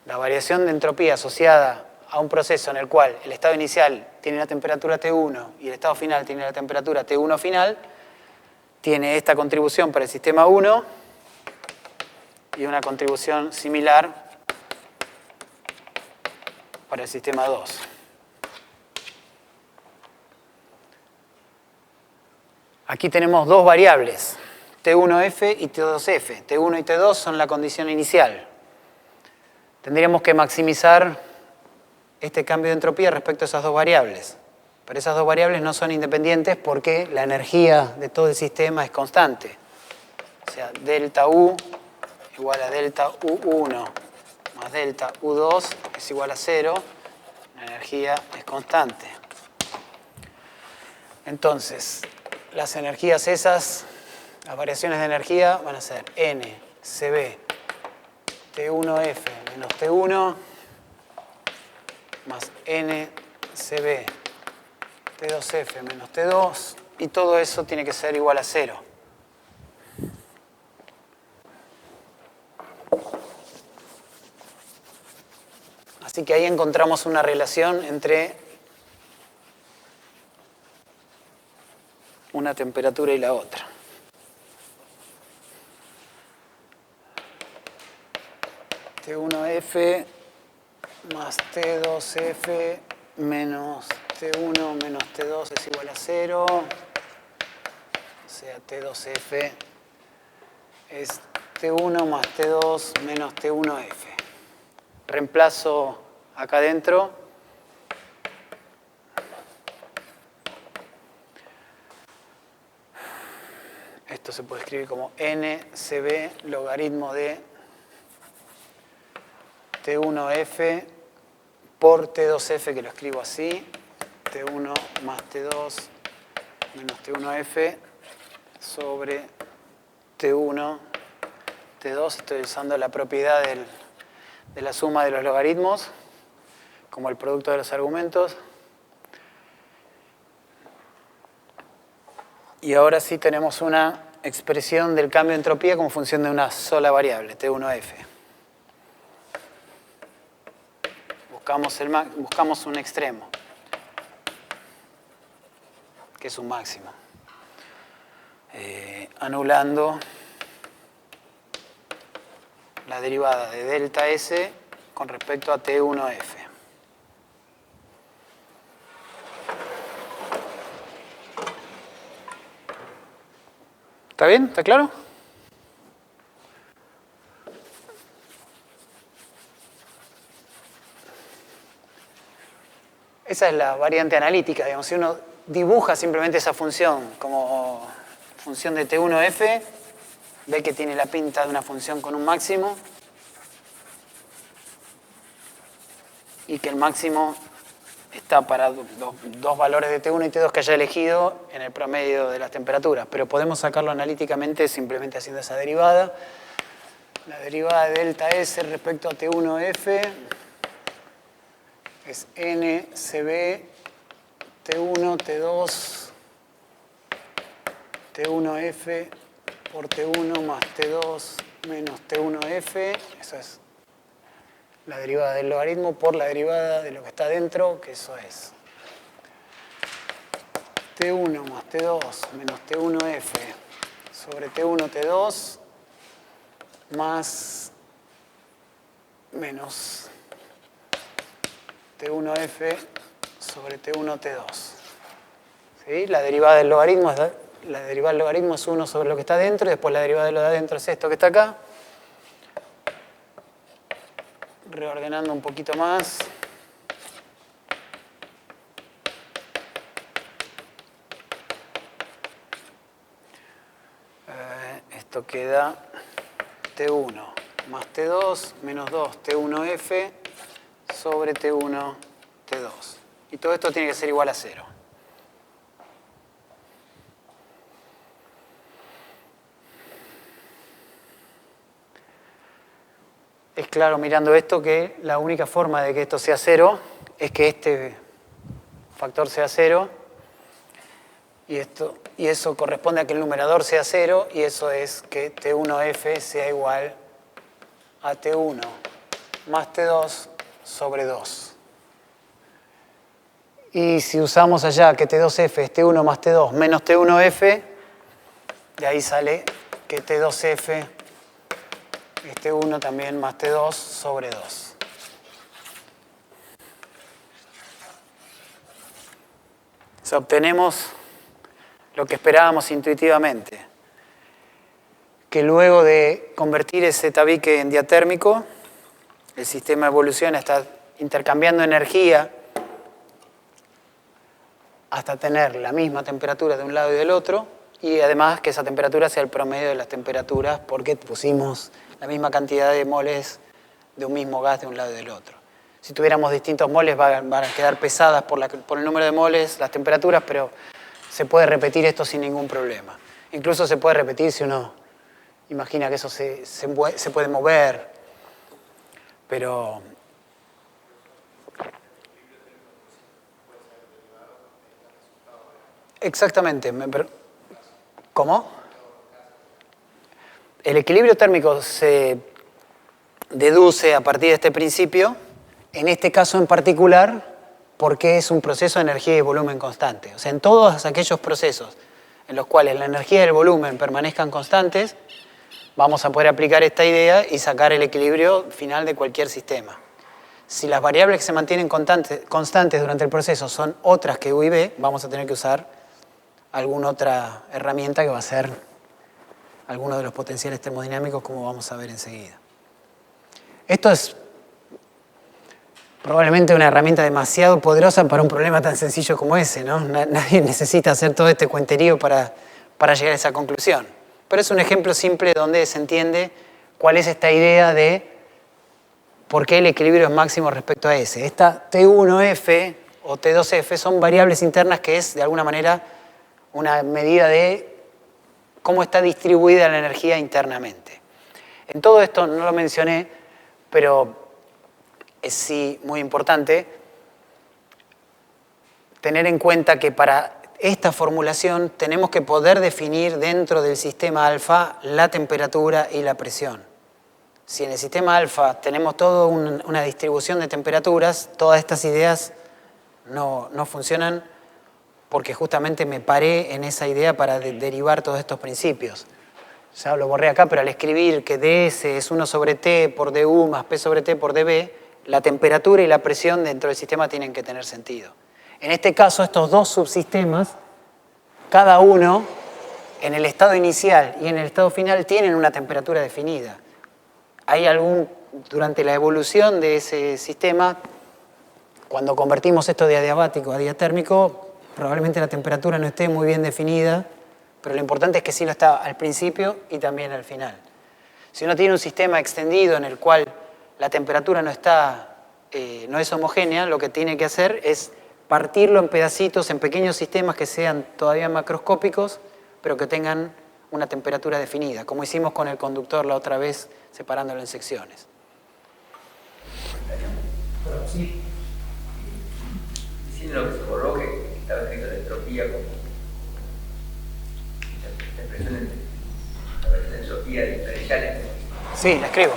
Speaker 1: La variación de entropía asociada a un proceso en el cual el estado inicial tiene la temperatura T1 y el estado final tiene la temperatura T1 final, tiene esta contribución para el sistema 1 y una contribución similar para el sistema 2. Aquí tenemos dos variables, T1F y T2F. T1 y T2 son la condición inicial. Tendríamos que maximizar este cambio de entropía respecto a esas dos variables. Pero esas dos variables no son independientes porque la energía de todo el sistema es constante. O sea, delta U igual a delta U1 más delta U2 es igual a 0. La energía es constante. Entonces, las energías esas, las variaciones de energía van a ser NCB T1F menos T1 más NCB T2F menos T2 y todo eso tiene que ser igual a 0. Así que ahí encontramos una relación entre una temperatura y la otra. T1F más T2F menos T1 menos T2 es igual a 0. O sea, T2F es T1 más T2 menos T1F. Reemplazo acá adentro. Esto se puede escribir como NCB logaritmo de T1F por T2F, que lo escribo así. T1 más T2 menos T1F sobre T1, T2. Estoy usando la propiedad de la suma de los logaritmos como el producto de los argumentos. Y ahora sí tenemos una expresión del cambio de entropía como función de una sola variable, T1F. Buscamos un extremo, que es un máximo. Anulando la derivada de delta S con respecto a T1F. ¿Está bien? ¿Está claro? Esa es la variante analítica, digamos. Si uno dibuja simplemente esa función como función de T1F, ve que tiene la pinta de una función con un máximo y que el máximo está para dos valores de T1 y T2 que haya elegido en el promedio de las temperaturas. Pero podemos sacarlo analíticamente simplemente haciendo esa derivada. La derivada de delta S respecto a T1F es NCB T1, T2, T1F por T1 más T2 menos T1F. Eso es la derivada del logaritmo por la derivada de lo que está dentro, que eso es T1 más T2 menos T1F sobre T1, T2 más menos T1F sobre T1, T2. ¿Sí? La derivada del logaritmo es 1 sobre lo que está dentro, y después la derivada de lo de adentro es esto que está acá. Reordenando un poquito más. Esto queda T1 más T2 menos 2 T1F sobre T1, T2. Y todo esto tiene que ser igual a 0. Es claro mirando esto que la única forma de que esto sea 0 es que este factor sea 0 y eso corresponde a que el numerador sea 0 y eso es que T1F sea igual a T1 más T2 sobre 2. Y si usamos allá que T2F es T1 más T2 menos T1F, de ahí sale que T2F es T1 también más T2 sobre 2. O sea, obtenemos lo que esperábamos intuitivamente, que luego de convertir ese tabique en diatérmico, el sistema evoluciona, está intercambiando energía hasta tener la misma temperatura de un lado y del otro, y además que esa temperatura sea el promedio de las temperaturas porque pusimos la misma cantidad de moles de un mismo gas de un lado y del otro. Si tuviéramos distintos moles van a quedar pesadas por el número de moles las temperaturas, pero se puede repetir esto sin ningún problema. Incluso se puede repetir si uno imagina que eso se puede mover, pero... Exactamente. ¿Cómo? El equilibrio térmico se deduce a partir de este principio, en este caso en particular, porque es un proceso de energía y volumen constante. O sea, en todos aquellos procesos en los cuales la energía y el volumen permanezcan constantes, vamos a poder aplicar esta idea y sacar el equilibrio final de cualquier sistema. Si las variables que se mantienen constantes durante el proceso son otras que U y B, vamos a tener que usar alguna otra herramienta que va a ser alguno de los potenciales termodinámicos, como vamos a ver enseguida. Esto es probablemente una herramienta demasiado poderosa para un problema tan sencillo como ese, ¿no? Nadie necesita hacer todo este cuenterío para llegar a esa conclusión. Pero es un ejemplo simple donde se entiende cuál es esta idea de por qué el equilibrio es máximo respecto a ese. Esta T1F o T2F son variables internas que es, de alguna manera, una medida de cómo está distribuida la energía internamente. En todo esto no lo mencioné, pero es sí muy importante tener en cuenta que para esta formulación tenemos que poder definir dentro del sistema alfa la temperatura y la presión. Si en el sistema alfa tenemos toda una distribución de temperaturas, todas estas ideas no funcionan porque justamente me paré en esa idea para derivar todos estos principios. Ya lo borré acá, pero al escribir que ds es 1 sobre t por du más p sobre t por db, la temperatura y la presión dentro del sistema tienen que tener sentido. En este caso, estos dos subsistemas, cada uno en el estado inicial y en el estado final tienen una temperatura definida. Hay durante la evolución de ese sistema, cuando convertimos esto de adiabático a diatérmico, probablemente la temperatura no esté muy bien definida, pero lo importante es que sí lo está al principio y también al final. Si uno tiene un sistema extendido en el cual la temperatura no es homogénea, lo que tiene que hacer es partirlo en pedacitos, en pequeños sistemas que sean todavía macroscópicos, pero que tengan una temperatura definida, como hicimos con el conductor la otra vez, separándolo en secciones.
Speaker 2: Bueno, sí. Diciendo lo que se borró, que estaba escrito la entropía como la expresión de entropía diferencial.
Speaker 1: Sí, la escribo.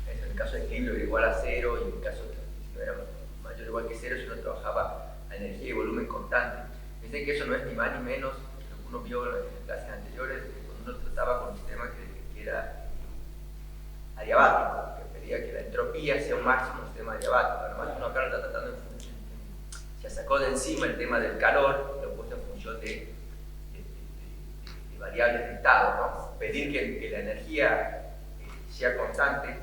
Speaker 2: En el caso de equilibrio era igual a cero, y en el caso de si no era mayor o igual que cero, si uno trabajaba a energía y volumen constante. Dicen que eso no es ni más ni menos lo que uno vio en las clases anteriores, cuando uno trataba con un sistema que era adiabático, que pedía que la entropía sea un máximo un sistema adiabático. Además, uno acá lo está tratando se sacó de encima el tema del calor, lo puso en función de variables de estado, ¿no? Pedir que la energía sea constante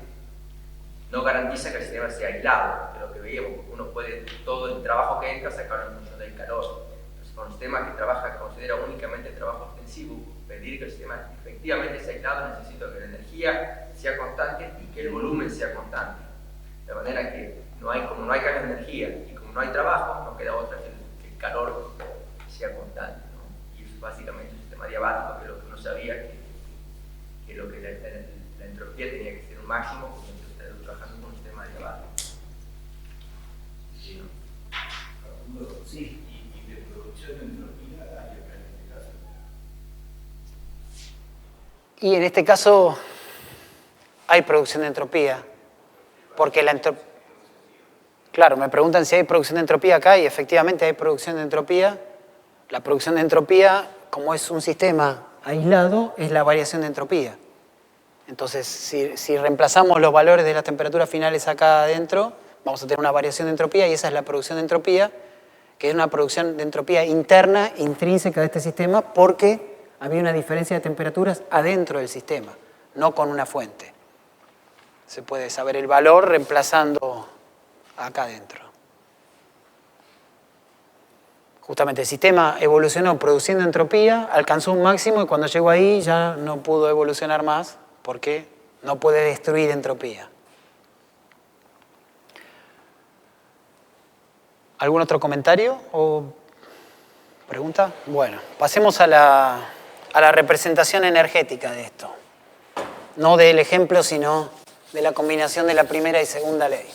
Speaker 2: no garantiza que el sistema sea aislado, de lo que veíamos, porque uno puede todo el trabajo que entra sacarlo en función del calor. Entonces, con un sistema que considera únicamente el trabajo extensivo, pedir que el sistema efectivamente sea aislado, necesito que la energía sea constante y que el volumen sea constante. De manera que como no hay cambio de energía y como no hay trabajo, no queda otra que el calor sea constante, ¿no? Y eso es básicamente un sistema adiabático, que es lo que uno sabía que la entropía tenía que ser un máximo, como yo estoy trabajando con un sistema adiabático. ¿Sí, no?
Speaker 3: Sí, y de producción de entropía hay acá en este caso.
Speaker 1: Y en este caso hay producción de entropía, porque la entropía... Claro, me preguntan si hay producción de entropía acá y efectivamente hay producción de entropía. La producción de entropía, como es un sistema aislado, es la variación de entropía. Entonces, si reemplazamos los valores de las temperaturas finales acá adentro, vamos a tener una variación de entropía y esa es la producción de entropía, que es una producción de entropía interna, intrínseca de este sistema, porque había una diferencia de temperaturas adentro del sistema, no con una fuente. Se puede saber el valor reemplazando acá adentro. Justamente el sistema evolucionó produciendo entropía, alcanzó un máximo y cuando llegó ahí ya no pudo evolucionar más porque no puede destruir entropía. ¿Algún otro comentario o pregunta? Bueno, pasemos a la representación energética de esto. No del ejemplo, sino de la combinación de la primera y segunda ley.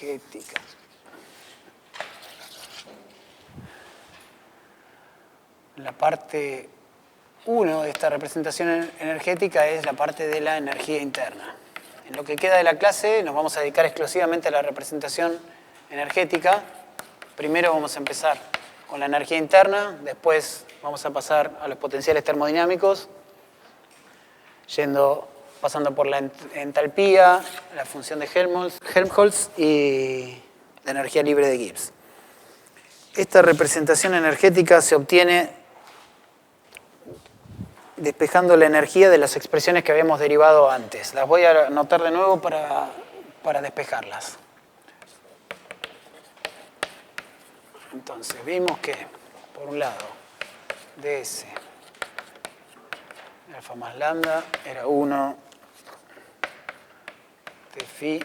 Speaker 1: Energética. La parte 1 de esta representación energética es la parte de la energía interna. En lo que queda de la clase nos vamos a dedicar exclusivamente a la representación energética. Primero vamos a empezar con la energía interna, después vamos a pasar a los potenciales termodinámicos, pasando por la entalpía, la función de Helmholtz y la energía libre de Gibbs. Esta representación energética se obtiene despejando la energía de las expresiones que habíamos derivado antes. Las voy a anotar de nuevo para despejarlas. Entonces, vimos que, por un lado, ds alfa más lambda era 1 t phi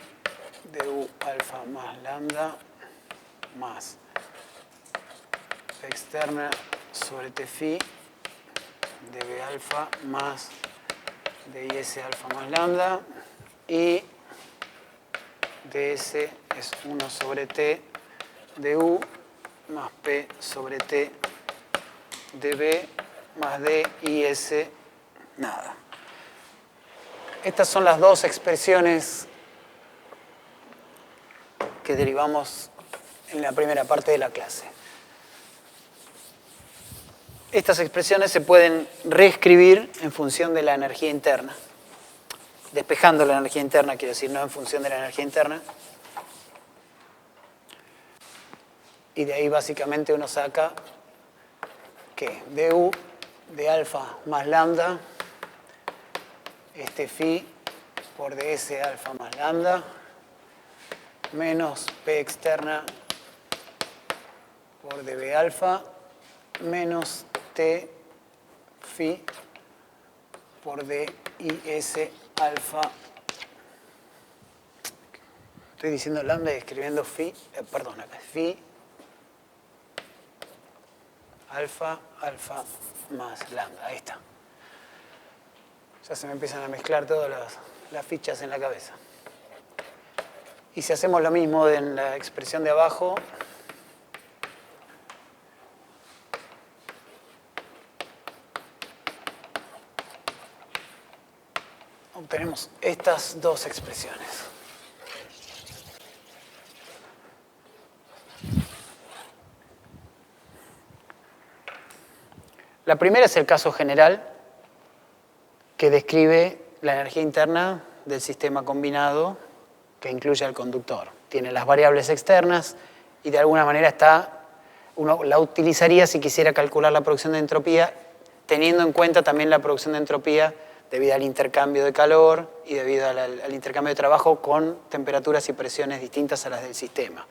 Speaker 1: du alfa más lambda más P externa sobre t phi dB alfa más DIS alfa más lambda y ds es 1 sobre t du más P sobre t dB más DIS nada. Estas son las dos expresiones que derivamos en la primera parte de la clase. Estas expresiones se pueden reescribir en función de la energía interna. Despejando la energía interna, quiero decir, no en función de la energía interna. Y de ahí básicamente uno saca que du de alfa más lambda este phi por ds alfa más lambda menos P externa por dB alfa menos T phi por DIS alfa. Estoy diciendo lambda y escribiendo phi, perdón, phi alfa, alfa más lambda. Ahí está. Ya se me empiezan a mezclar todas las fichas en la cabeza. Y si hacemos lo mismo en la expresión de abajo, obtenemos estas dos expresiones. La primera es el caso general que describe la energía interna del sistema combinado que incluye al conductor. Tiene las variables externas y de alguna manera uno la utilizaría si quisiera calcular la producción de entropía, teniendo en cuenta también la producción de entropía debido al intercambio de calor y debido al intercambio de trabajo con temperaturas y presiones distintas a las del sistema.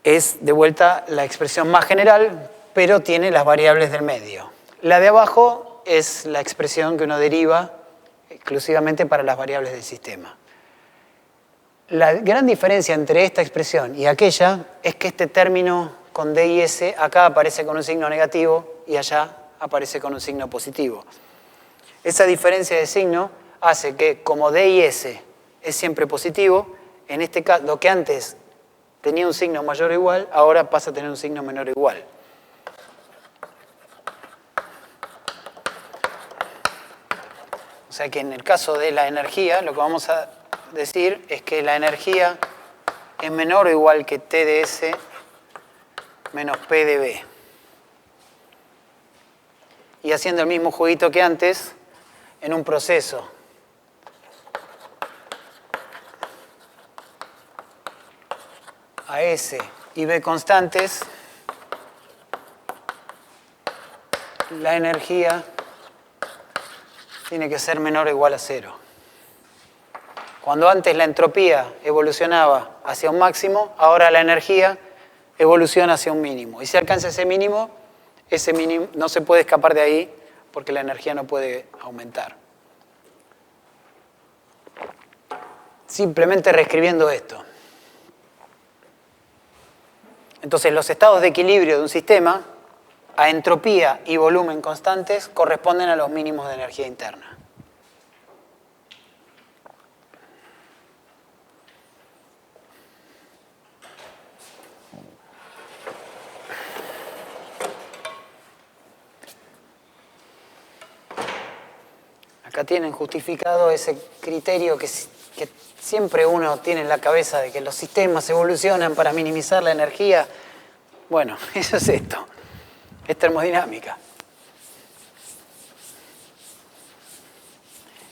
Speaker 1: Es de vuelta la expresión más general, pero tiene las variables del medio. La de abajo es la expresión que uno deriva exclusivamente para las variables del sistema. La gran diferencia entre esta expresión y aquella es que este término con D y S acá aparece con un signo negativo y allá aparece con un signo positivo. Esa diferencia de signo hace que como D y S es siempre positivo, en este caso, lo que antes tenía un signo mayor o igual, ahora pasa a tener un signo menor o igual. O sea que en el caso de la energía, lo que vamos a decir es que la energía es menor o igual que T de S menos P de B. Y haciendo el mismo jueguito que antes, en un proceso a S y B constantes, la energía tiene que ser menor o igual a 0. Cuando antes la entropía evolucionaba hacia un máximo, ahora la energía evoluciona hacia un mínimo. Y si alcanza ese mínimo no se puede escapar de ahí porque la energía no puede aumentar. Simplemente reescribiendo esto. Entonces, los estados de equilibrio de un sistema a entropía y volumen constantes corresponden a los mínimos de energía interna. Acá tienen justificado ese criterio que siempre uno tiene en la cabeza de que los sistemas evolucionan para minimizar la energía. Bueno, eso es esto. Es termodinámica.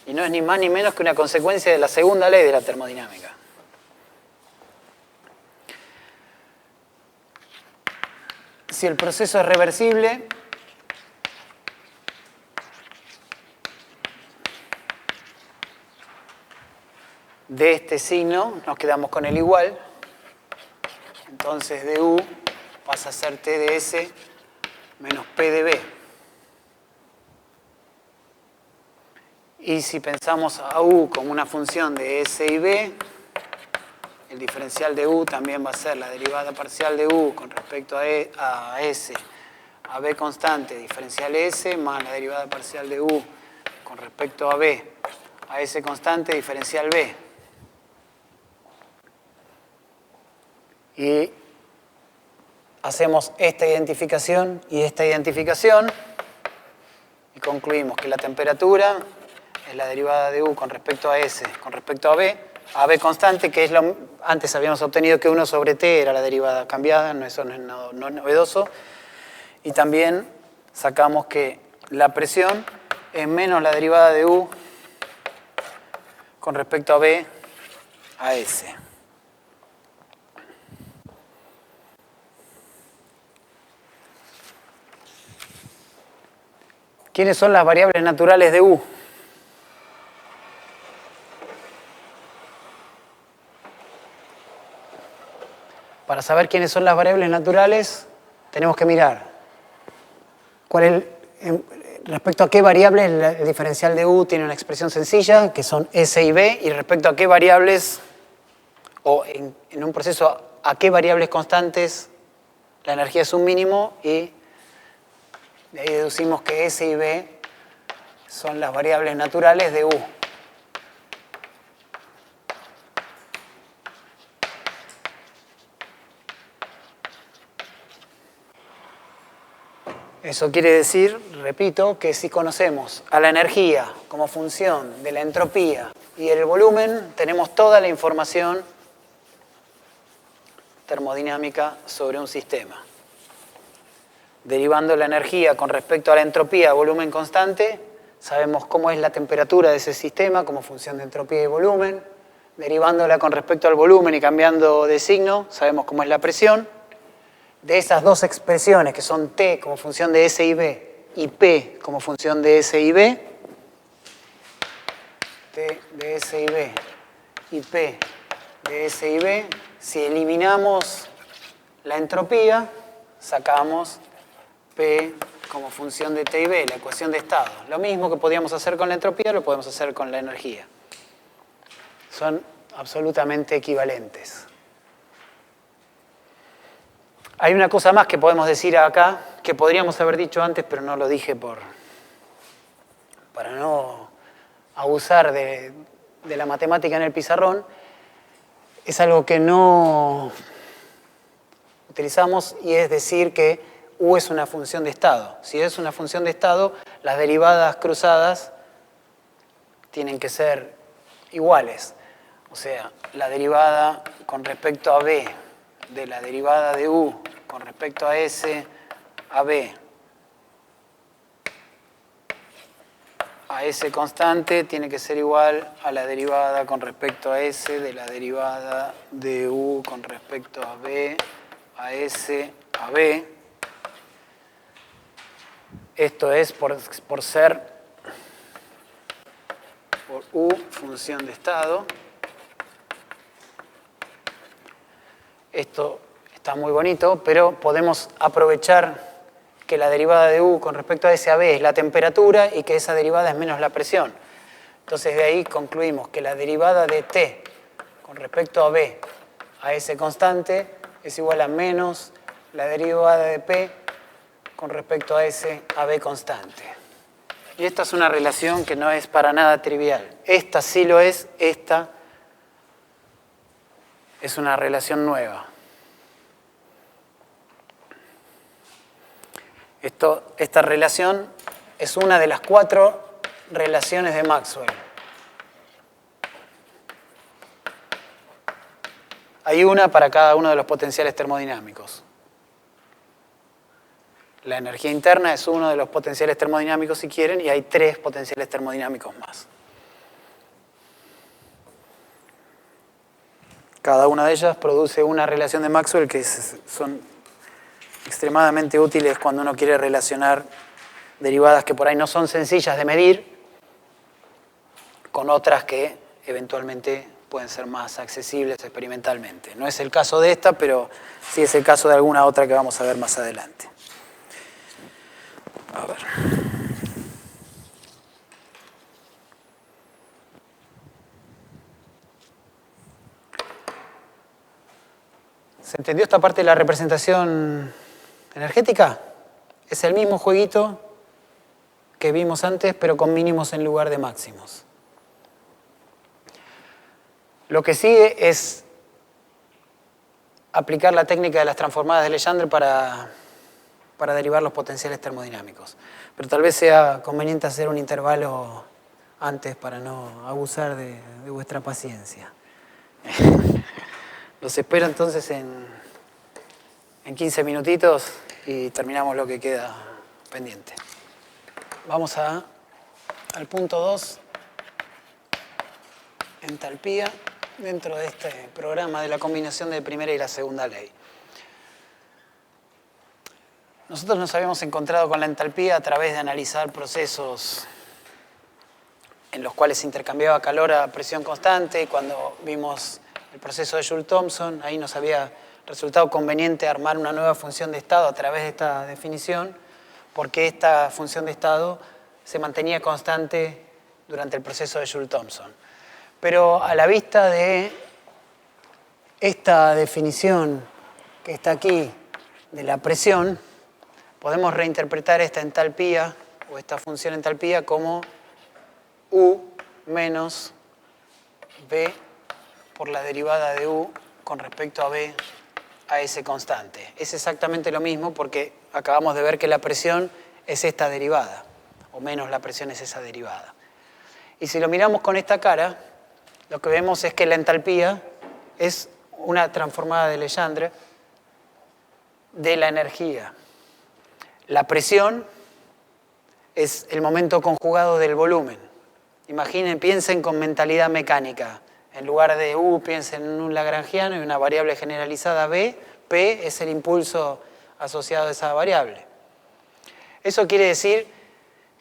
Speaker 1: Y no es ni más ni menos que una consecuencia de la segunda ley de la termodinámica. Si el proceso es reversible, de este signo nos quedamos con el igual. Entonces du pasa a ser T de S menos P de B. Y si pensamos a U como una función de S y B, el diferencial de U también va a ser la derivada parcial de U con respecto a S, a B constante, diferencial S, más la derivada parcial de U con respecto a B, a S constante, diferencial B. Y hacemos esta identificación y esta identificación y concluimos que la temperatura es la derivada de U con respecto a S, con respecto a B constante, que es antes habíamos obtenido que 1 sobre T era la derivada cambiada, eso no es novedoso. Y también sacamos que la presión es menos la derivada de U con respecto a B a S. ¿Quiénes son las variables naturales de U? para saber quiénes son las variables naturales, tenemos que mirar respecto a qué variables el diferencial de U tiene una expresión sencilla, que son S y B, y respecto a qué variables, o en un proceso, a qué variables constantes la energía es un mínimo, y de ahí deducimos que S y B son las variables naturales de U. Eso quiere decir, repito, que si conocemos a la energía como función de la entropía y el volumen, tenemos toda la información termodinámica sobre un sistema. Derivando la energía con respecto a la entropía, volumen constante, sabemos cómo es la temperatura de ese sistema como función de entropía y volumen. Derivándola con respecto al volumen y cambiando de signo, sabemos cómo es la presión. De esas dos expresiones, que son T como función de S y B y P como función de S y B, T de S y B y P de S y B, si eliminamos la entropía, sacamos P como función de T y B, la ecuación de estado. Lo mismo que podíamos hacer con la entropía, lo podemos hacer con la energía. Son absolutamente equivalentes. Hay una cosa más que podemos decir acá, que podríamos haber dicho antes, pero no lo dije para no abusar de la matemática en el pizarrón. Es algo que no utilizamos, y es decir que U es una función de estado. Si es una función de estado, las derivadas cruzadas tienen que ser iguales. O sea, la derivada con respecto a B de la derivada de U con respecto a S a B a S constante tiene que ser igual a la derivada con respecto a S de la derivada de U con respecto a B a S a B. Esto es por U función de estado. Esto está muy bonito, pero podemos aprovechar que la derivada de U con respecto a S a B es la temperatura y que esa derivada es menos la presión. Entonces de ahí concluimos que la derivada de T con respecto a B a S constante es igual a menos la derivada de P con respecto a S a B constante. Y esta es una relación que no es para nada trivial. Esta sí lo es, esta es una relación nueva. Esta relación es una de las 4 relaciones de Maxwell. Hay una para cada uno de los potenciales termodinámicos. La energía interna es uno de los potenciales termodinámicos, si quieren, y hay 3 potenciales termodinámicos más. Cada una de ellas produce una relación de Maxwell que son extremadamente útiles cuando uno quiere relacionar derivadas que por ahí no son sencillas de medir con otras que eventualmente pueden ser más accesibles experimentalmente. No es el caso de esta, pero sí es el caso de alguna otra que vamos a ver más adelante. A ver. ¿Se entendió esta parte de la representación energética? Es el mismo jueguito que vimos antes, pero con mínimos en lugar de máximos. Lo que sigue es aplicar la técnica de las transformadas de Legendre para derivar los potenciales termodinámicos. Pero tal vez sea conveniente hacer un intervalo antes para no abusar de vuestra paciencia. Los espero entonces en 15 minutitos y terminamos lo que queda pendiente. Vamos al punto 2, entalpía, dentro de este programa de la combinación de primera y la segunda ley. Nosotros nos habíamos encontrado con la entalpía a través de analizar procesos en los cuales se intercambiaba calor a presión constante, y cuando vimos el proceso de Joule-Thomson, ahí nos había resultado conveniente armar una nueva función de estado a través de esta definición, porque esta función de estado se mantenía constante durante el proceso de Joule-Thomson. Pero a la vista de esta definición que está aquí de la presión, podemos reinterpretar esta entalpía o esta función entalpía como U menos B por la derivada de U con respecto a B a S constante. Es exactamente lo mismo porque acabamos de ver que la presión es esta derivada, o menos la presión es esa derivada. Y si lo miramos con esta cara, lo que vemos es que la entalpía es una transformada de Legendre de la energía. La presión es el momento conjugado del volumen. Imaginen, piensen con mentalidad mecánica. En lugar de U, piensen en un lagrangiano y una variable generalizada B. P es el impulso asociado a esa variable. Eso quiere decir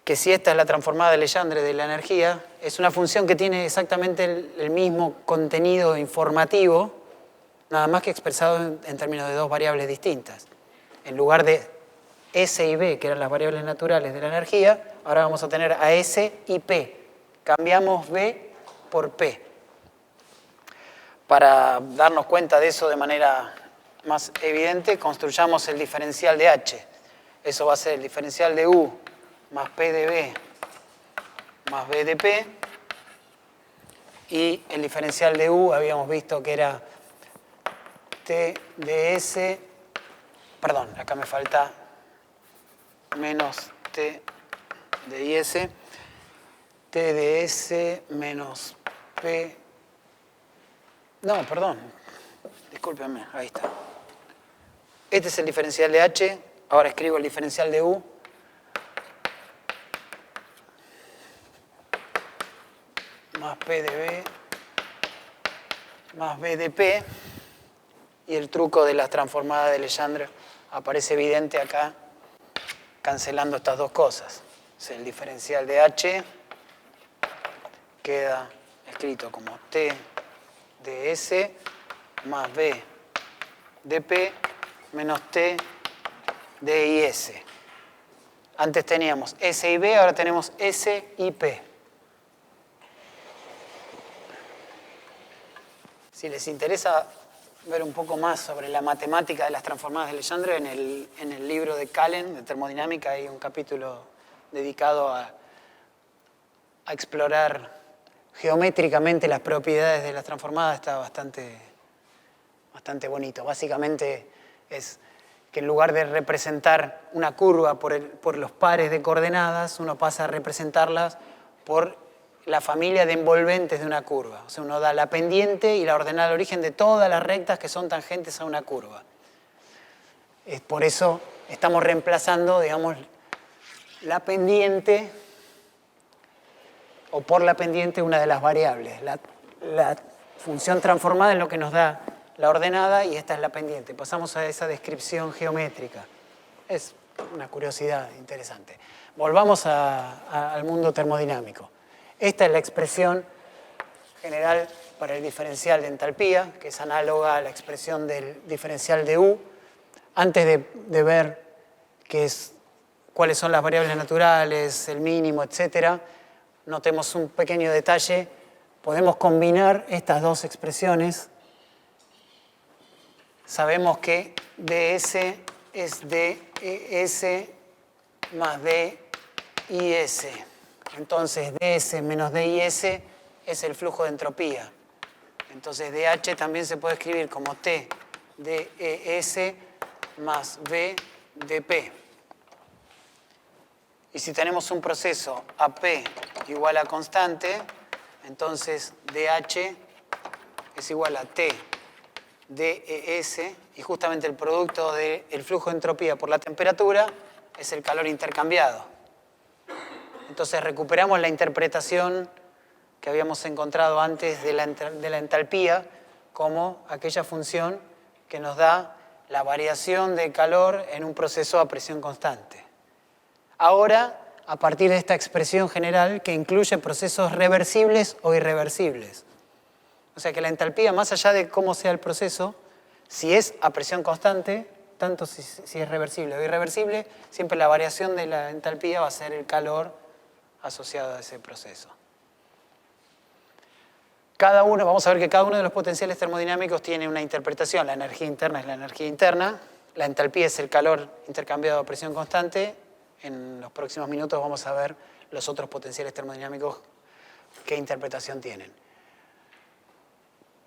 Speaker 1: que si esta es la transformada de Legendre de la energía, es una función que tiene exactamente el mismo contenido informativo, nada más que expresado en términos de dos variables distintas. En lugar de S y B, que eran las variables naturales de la energía, ahora vamos a tener a S y P. Cambiamos B por P. Para darnos cuenta de eso de manera más evidente, construyamos el diferencial de H. Eso va a ser el diferencial de U más P de B más B de P. Y el diferencial de U habíamos visto que era T de S, perdón, acá me falta menos T de IS, T de S menos P. No, perdón, discúlpenme, ahí está. Este es el diferencial de H, ahora escribo el diferencial de U. Más P de B, más B de P, y el truco de las transformadas de Legendre aparece evidente acá, cancelando estas dos cosas. Es el diferencial de H queda escrito como T de S más B de P menos T de IS. Antes teníamos S y B, ahora tenemos S y P. Si les interesa ver un poco más sobre la matemática de las transformadas de Legendre, en el libro de Callen, de termodinámica, hay un capítulo dedicado a explorar geométricamente las propiedades de las transformadas. Está bastante bonito. Básicamente es que en lugar de representar una curva por los pares de coordenadas, uno pasa a representarlas por la familia de envolventes de una curva. O sea, uno da la pendiente y la ordenada de origen de todas las rectas que son tangentes a una curva. Por eso estamos reemplazando, digamos, la pendiente, o por la pendiente, una de las variables. La función transformada es lo que nos da la ordenada y esta es la pendiente. Pasamos a esa descripción geométrica. Es una curiosidad interesante. Volvamos al mundo termodinámico. Esta es la expresión general para el diferencial de entalpía, que es análoga a la expresión del diferencial de U. Antes de ver cuáles son las variables naturales, el mínimo, etc., notemos un pequeño detalle. Podemos combinar estas dos expresiones. Sabemos que ds es ds más dis. Entonces, ds menos dis es el flujo de entropía. Entonces, dH también se puede escribir como T de ES más B de P. Y si tenemos un proceso AP igual a constante, entonces dH es igual a T de ES, y justamente el producto del flujo de entropía por la temperatura es el calor intercambiado. Entonces recuperamos la interpretación que habíamos encontrado antes de la entalpía como aquella función que nos da la variación de calor en un proceso a presión constante. Ahora, a partir de esta expresión general que incluye procesos reversibles o irreversibles. O sea que la entalpía, más allá de cómo sea el proceso, Si es a presión constante, tanto si es reversible o irreversible, siempre la variación de la entalpía va a ser el calor asociado a ese proceso. Vamos a ver que cada uno de los potenciales termodinámicos tiene una interpretación. La energía interna es la energía interna, la entalpía es el calor intercambiado a presión constante. En los próximos minutos vamos a ver los otros potenciales termodinámicos qué interpretación tienen.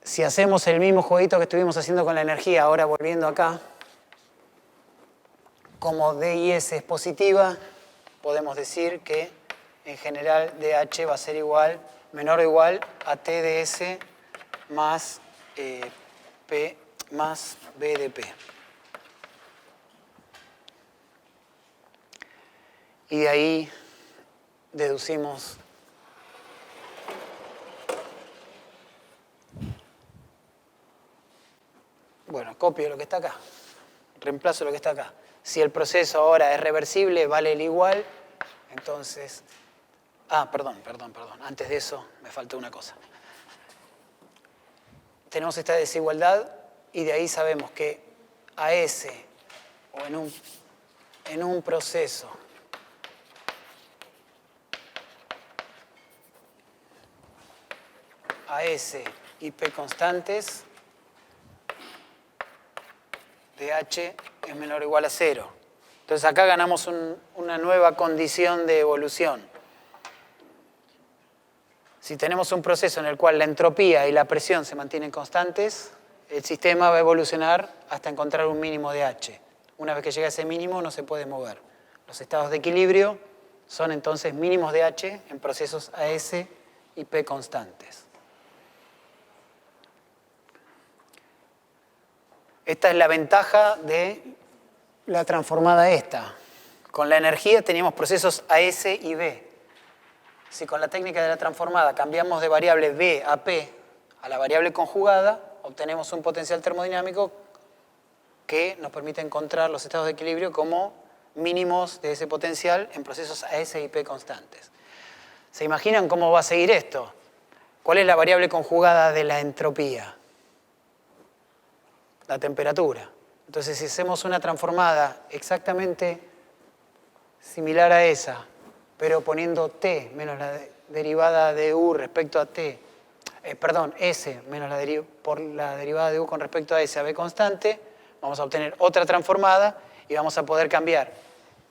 Speaker 1: Si hacemos el mismo jueguito que estuvimos haciendo con la energía, ahora volviendo acá, como D y S es positiva, podemos decir que en general DH va a ser menor o igual a T de S más P más B de P. Y de ahí deducimos copio lo que está acá, reemplazo lo que está acá. Si el proceso ahora es reversible, vale el igual, entonces... perdón. Antes de eso me faltó una cosa. Tenemos esta desigualdad y de ahí sabemos que a S o en un proceso a S y P constantes, DH es menor o igual a 0. Entonces acá ganamos una nueva condición de evolución. Si tenemos un proceso en el cual la entropía y la presión se mantienen constantes, el sistema va a evolucionar hasta encontrar un mínimo de H. Una vez que llega a ese mínimo no se puede mover. Los estados de equilibrio son entonces mínimos de H en procesos AS y P constantes. Esta es la ventaja de la transformada esta. Con la energía teníamos procesos AS y B. Si con la técnica de la transformada cambiamos de variable B a P a la variable conjugada, obtenemos un potencial termodinámico que nos permite encontrar los estados de equilibrio como mínimos de ese potencial en procesos AS y P constantes. ¿Se imaginan cómo va a seguir esto? ¿Cuál es la variable conjugada de la entropía? La temperatura. Entonces, si hacemos una transformada exactamente similar a esa, pero poniendo T menos la derivada de U respecto a S menos por la derivada de U con respecto a S a B constante, vamos a obtener otra transformada y vamos a poder cambiar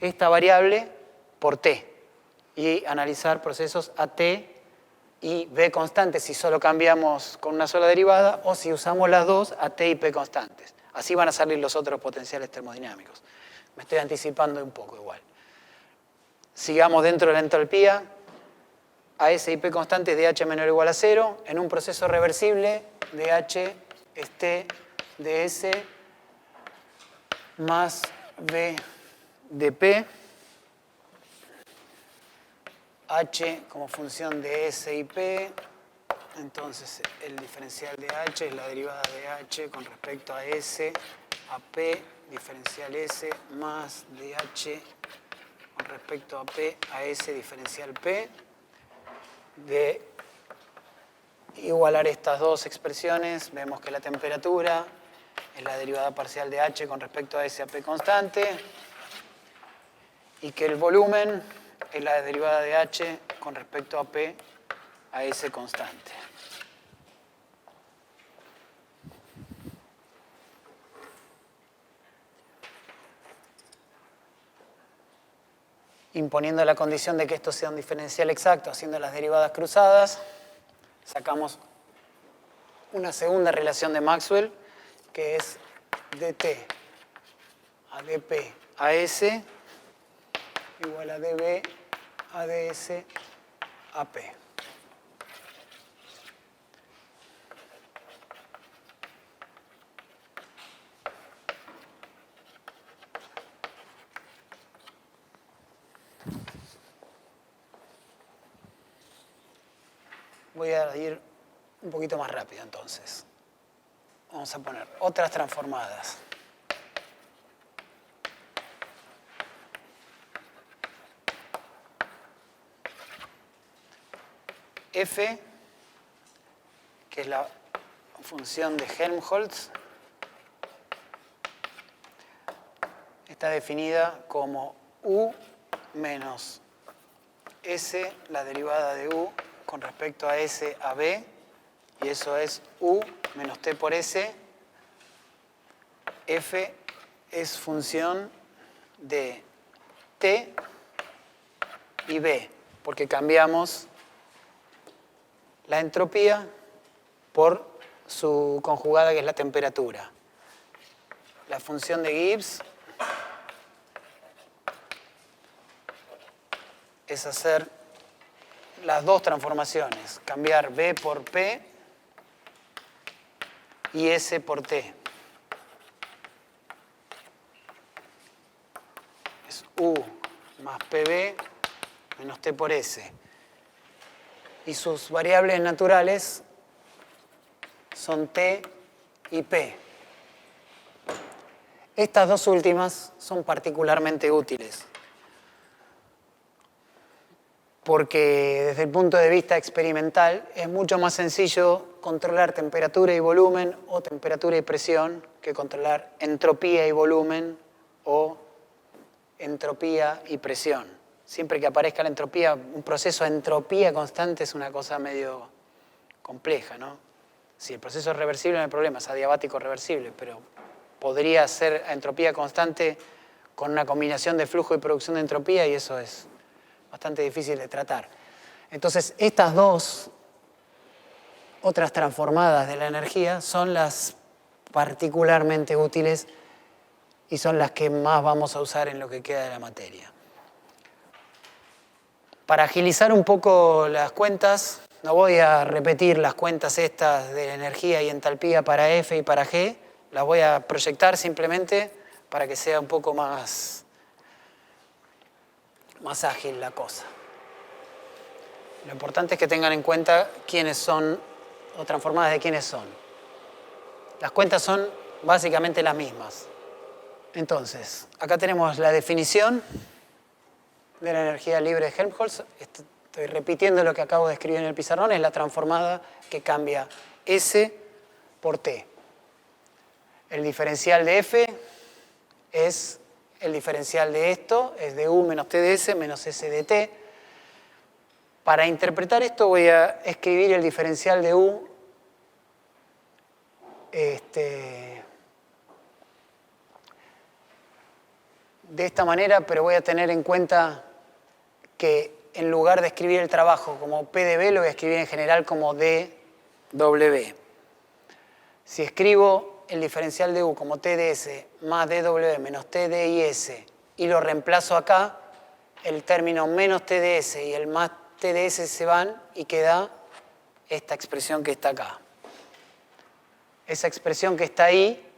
Speaker 1: esta variable por T y analizar procesos a T y B constantes si solo cambiamos con una sola derivada o si usamos las dos a T y P constantes. Así van a salir los otros potenciales termodinámicos. Me estoy anticipando un poco igual. Sigamos dentro de la entropía. A S y P constantes, DH menor o igual a 0. En un proceso reversible, DH es T de S más B de P. H como función de S y P, entonces el diferencial de H es la derivada de H con respecto a S a P, diferencial S más DH con respecto a P a S, diferencial P. De igualar estas dos expresiones, vemos que la temperatura es la derivada parcial de H con respecto a S a P constante y que el volumen es la derivada de H con respecto a P a S constante. Imponiendo la condición de que esto sea un diferencial exacto, haciendo las derivadas cruzadas, sacamos una segunda relación de Maxwell, que es dt a dp a S igual a dB a ds a P. Voy a ir un poquito más rápido entonces. Vamos a poner otras transformadas. F, que es la función de Helmholtz, está definida como U menos S, la derivada de U con respecto a S a B, y eso es U menos T por S. F es función de T y B, porque cambiamos la entropía por su conjugada, que es la temperatura. La función de Gibbs es hacer las dos transformaciones, cambiar B por P y S por T. Es U más PB menos T por S. Y sus variables naturales son T y P. Estas dos últimas son particularmente útiles, porque desde el punto de vista experimental es mucho más sencillo controlar temperatura y volumen o temperatura y presión que controlar entropía y volumen o entropía y presión. Siempre que aparezca la entropía, un proceso de entropía constante es una cosa medio compleja, ¿no? Si el proceso es reversible no hay problema, es adiabático reversible, pero podría ser entropía constante con una combinación de flujo y producción de entropía, y eso es bastante difícil de tratar. Entonces, estas dos otras transformadas de la energía son las particularmente útiles y son las que más vamos a usar en lo que queda de la materia. Para agilizar un poco las cuentas, no voy a repetir las cuentas estas de energía y entalpía para F y para G, las voy a proyectar simplemente para que sea un poco más ágil la cosa. Lo importante es que tengan en cuenta quiénes son, o transformadas de quiénes son. Las cuentas son básicamente las mismas. Entonces, acá tenemos la definición de la energía libre de Helmholtz. Estoy repitiendo lo que acabo de escribir en el pizarrón, es la transformada que cambia S por T. El diferencial de F es el diferencial de esto, es de U menos T de S menos S de T. Para interpretar esto voy a escribir el diferencial de U de esta manera, pero voy a tener en cuenta que en lugar de escribir el trabajo como P de B, lo voy a escribir en general como dW. Si escribo el diferencial de U como T de S más dW menos T de IS y lo reemplazo acá, el término menos T de S y el más T de S se van y queda esta expresión que está acá. Esa expresión que está ahí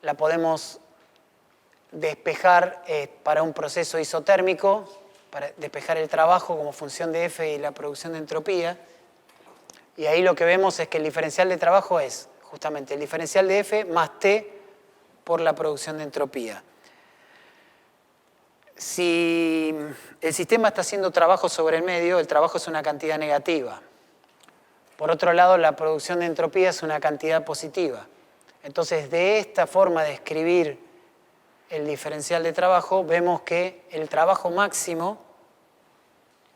Speaker 1: la podemos despejar para un proceso isotérmico, para despejar el trabajo como función de F y la producción de entropía. Y ahí lo que vemos es que el diferencial de trabajo es justamente el diferencial de F más T por la producción de entropía. Si el sistema está haciendo trabajo sobre el medio, el trabajo es una cantidad negativa. Por otro lado, la producción de entropía es una cantidad positiva. Entonces, de esta forma de escribir el diferencial de trabajo, vemos que el trabajo máximo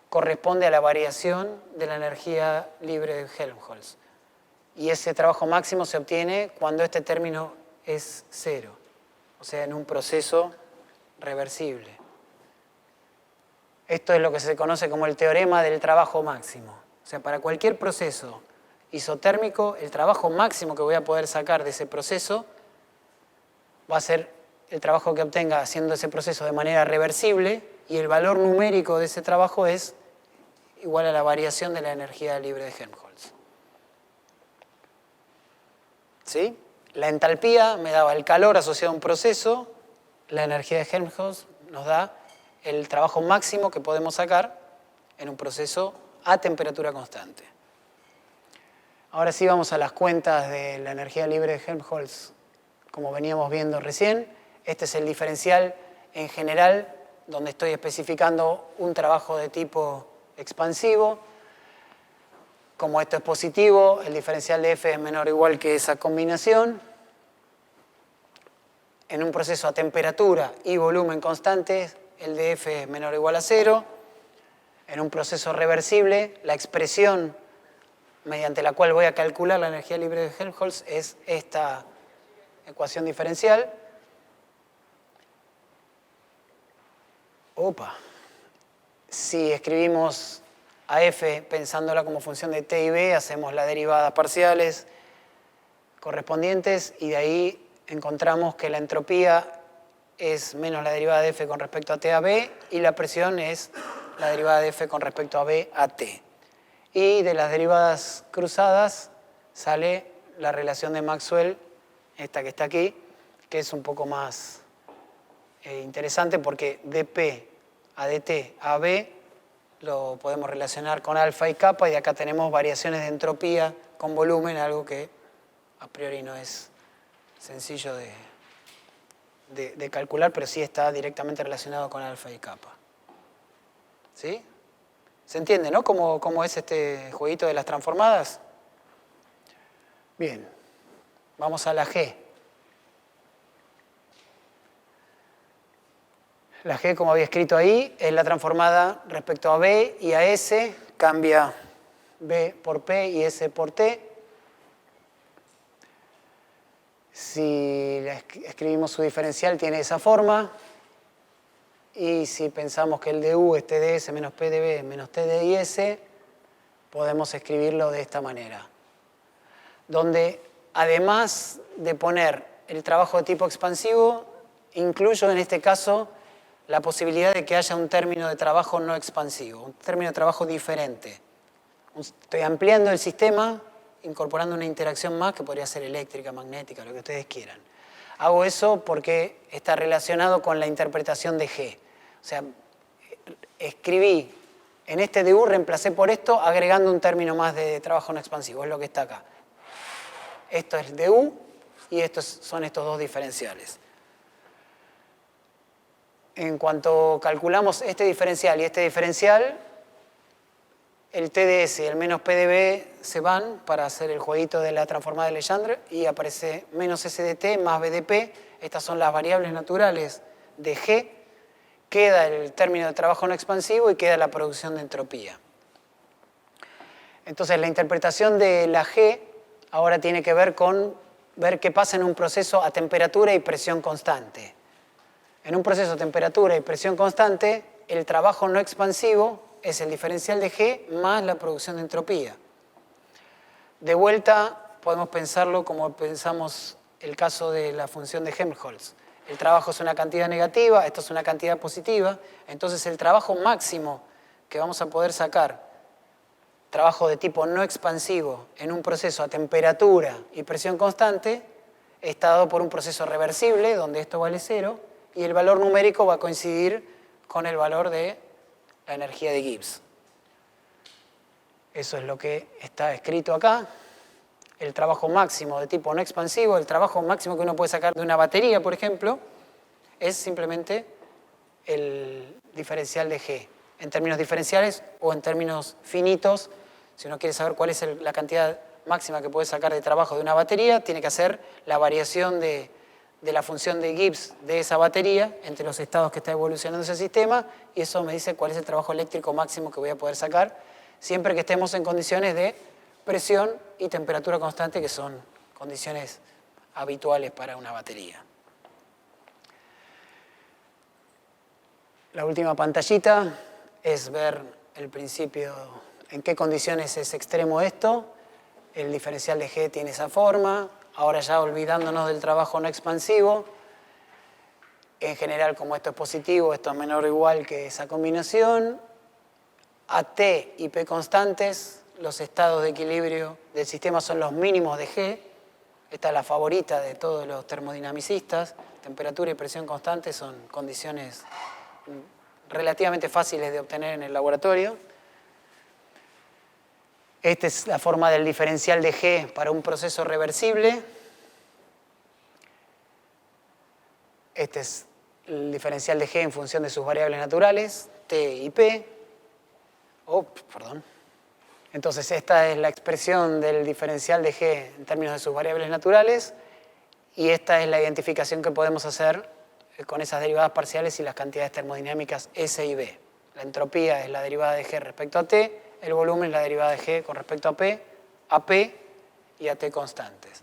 Speaker 1: corresponde a la variación de la energía libre de Helmholtz. Y ese trabajo máximo se obtiene cuando este término es cero, o sea, en un proceso reversible. Esto es lo que se conoce como el teorema del trabajo máximo. O sea, para cualquier proceso isotérmico, el trabajo máximo que voy a poder sacar de ese proceso va a ser el trabajo que obtenga haciendo ese proceso de manera reversible, y el valor numérico de ese trabajo es igual a la variación de la energía libre de Helmholtz. ¿Sí? La entalpía me daba el calor asociado a un proceso, la energía de Helmholtz nos da el trabajo máximo que podemos sacar en un proceso a temperatura constante. Ahora sí vamos a las cuentas de la energía libre de Helmholtz, como veníamos viendo recién. Este es el diferencial en general, donde estoy especificando un trabajo de tipo expansivo. Como esto es positivo, el diferencial de F es menor o igual que esa combinación. en un proceso a temperatura y volumen constantes, el dF es menor o igual a 0. En un proceso reversible, la expresión mediante la cual voy a calcular la energía libre de Helmholtz es esta ecuación diferencial. Si escribimos a F pensándola como función de T y B, hacemos las derivadas parciales correspondientes y de ahí encontramos que la entropía es menos la derivada de F con respecto a T a B y la presión es la derivada de F con respecto a B a T. Y de las derivadas cruzadas sale la relación de Maxwell, esta que está aquí, que es un poco más interesante porque dP a dt a B lo podemos relacionar con alfa y kappa y acá tenemos variaciones de entropía con volumen, algo que a priori no es sencillo de calcular, pero sí está directamente relacionado con alfa y kappa. ¿Sí? ¿Se entiende, no? ¿Cómo es este jueguito de las transformadas? Bien, vamos a la G. La G, como había escrito ahí, es la transformada respecto a B y a S, cambia B por P y S por T. Si escribimos su diferencial tiene esa forma. Y si pensamos que el du es TdS menos PdB menos TdIS, podemos escribirlo de esta manera. Donde además de poner el trabajo de tipo expansivo, incluyo en este caso la posibilidad de que haya un término de trabajo no expansivo, un término de trabajo diferente. Estoy ampliando el sistema, incorporando una interacción más que podría ser eléctrica, magnética, lo que ustedes quieran. Hago eso porque está relacionado con la interpretación de G. O sea, escribí en este du, reemplacé por esto, agregando un término más de trabajo no expansivo, es lo que está acá. Esto es du y estos son estos dos diferenciales. En cuanto calculamos este diferencial y este diferencial, el TdS y el menos PdB se van para hacer el jueguito de la transformada de Legendre y aparece menos SDT más BDP. Estas son las variables naturales de G. Queda el término de trabajo no expansivo y queda la producción de entropía. Entonces la interpretación de la G ahora tiene que ver con ver qué pasa en un proceso a temperatura y presión constante. En un proceso a temperatura y presión constante, el trabajo no expansivo es el diferencial de G más la producción de entropía. De vuelta, podemos pensarlo como pensamos el caso de la función de Helmholtz. El trabajo es una cantidad negativa, esto es una cantidad positiva, entonces el trabajo máximo que vamos a poder sacar, trabajo de tipo no expansivo en un proceso a temperatura y presión constante, está dado por un proceso reversible, donde esto vale 0, y el valor numérico va a coincidir con el valor de la energía de Gibbs. Eso es lo que está escrito acá. El trabajo máximo de tipo no expansivo, el trabajo máximo que uno puede sacar de una batería, por ejemplo, es simplemente el diferencial de G. En términos diferenciales o en términos finitos, si uno quiere saber cuál es la cantidad máxima que puede sacar de trabajo de una batería, tiene que hacer la variación de la función de Gibbs de esa batería entre los estados que está evolucionando ese sistema y eso me dice cuál es el trabajo eléctrico máximo que voy a poder sacar siempre que estemos en condiciones de presión y temperatura constante, que son condiciones habituales para una batería. La última pantallita es ver el principio, en qué condiciones es extremo esto. El diferencial de G tiene esa forma. Ahora ya olvidándonos del trabajo no expansivo, en general como esto es positivo, esto es menor o igual que esa combinación, a T y P constantes, los estados de equilibrio del sistema son los mínimos de G, esta es la favorita de todos los termodinamicistas, temperatura y presión constante son condiciones relativamente fáciles de obtener en el laboratorio. Esta es la forma del diferencial de G para un proceso reversible. Este es el diferencial de G en función de sus variables naturales, T y P. Entonces esta es la expresión del diferencial de G en términos de sus variables naturales Y esta es la identificación que podemos hacer con esas derivadas parciales y las cantidades termodinámicas S y B. La entropía es la derivada de G respecto a T, el volumen es la derivada de G con respecto a P y a T constantes.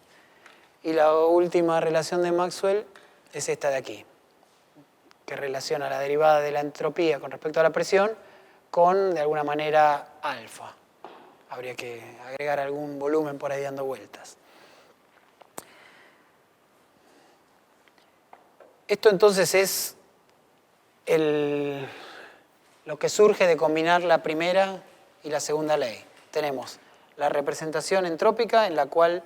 Speaker 1: Y la última relación de Maxwell es esta de aquí, que relaciona la derivada de la entropía con respecto a la presión con, de alguna manera, alfa. Habría que agregar algún volumen por ahí dando vueltas. Esto entonces es lo que surge de combinar la primera y la segunda ley. Tenemos la representación entrópica, en la cual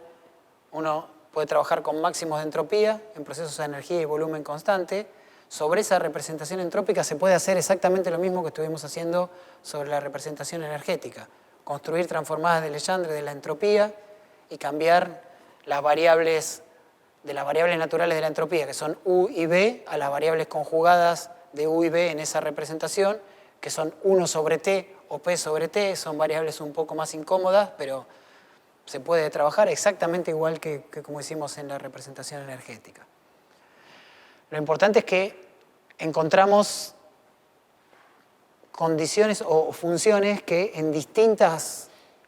Speaker 1: uno puede trabajar con máximos de entropía en procesos de energía y volumen constante. Sobre esa representación entrópica se puede hacer exactamente lo mismo que estuvimos haciendo sobre la representación energética. Construir transformadas de Legendre de la entropía y cambiar las variables de las variables naturales de la entropía, que son U y B, a las variables conjugadas de U y B en esa representación, que son 1 sobre T o P sobre T. Son variables un poco más incómodas, pero se puede trabajar exactamente igual que como hicimos en la representación energética. Lo importante es que encontramos condiciones o funciones que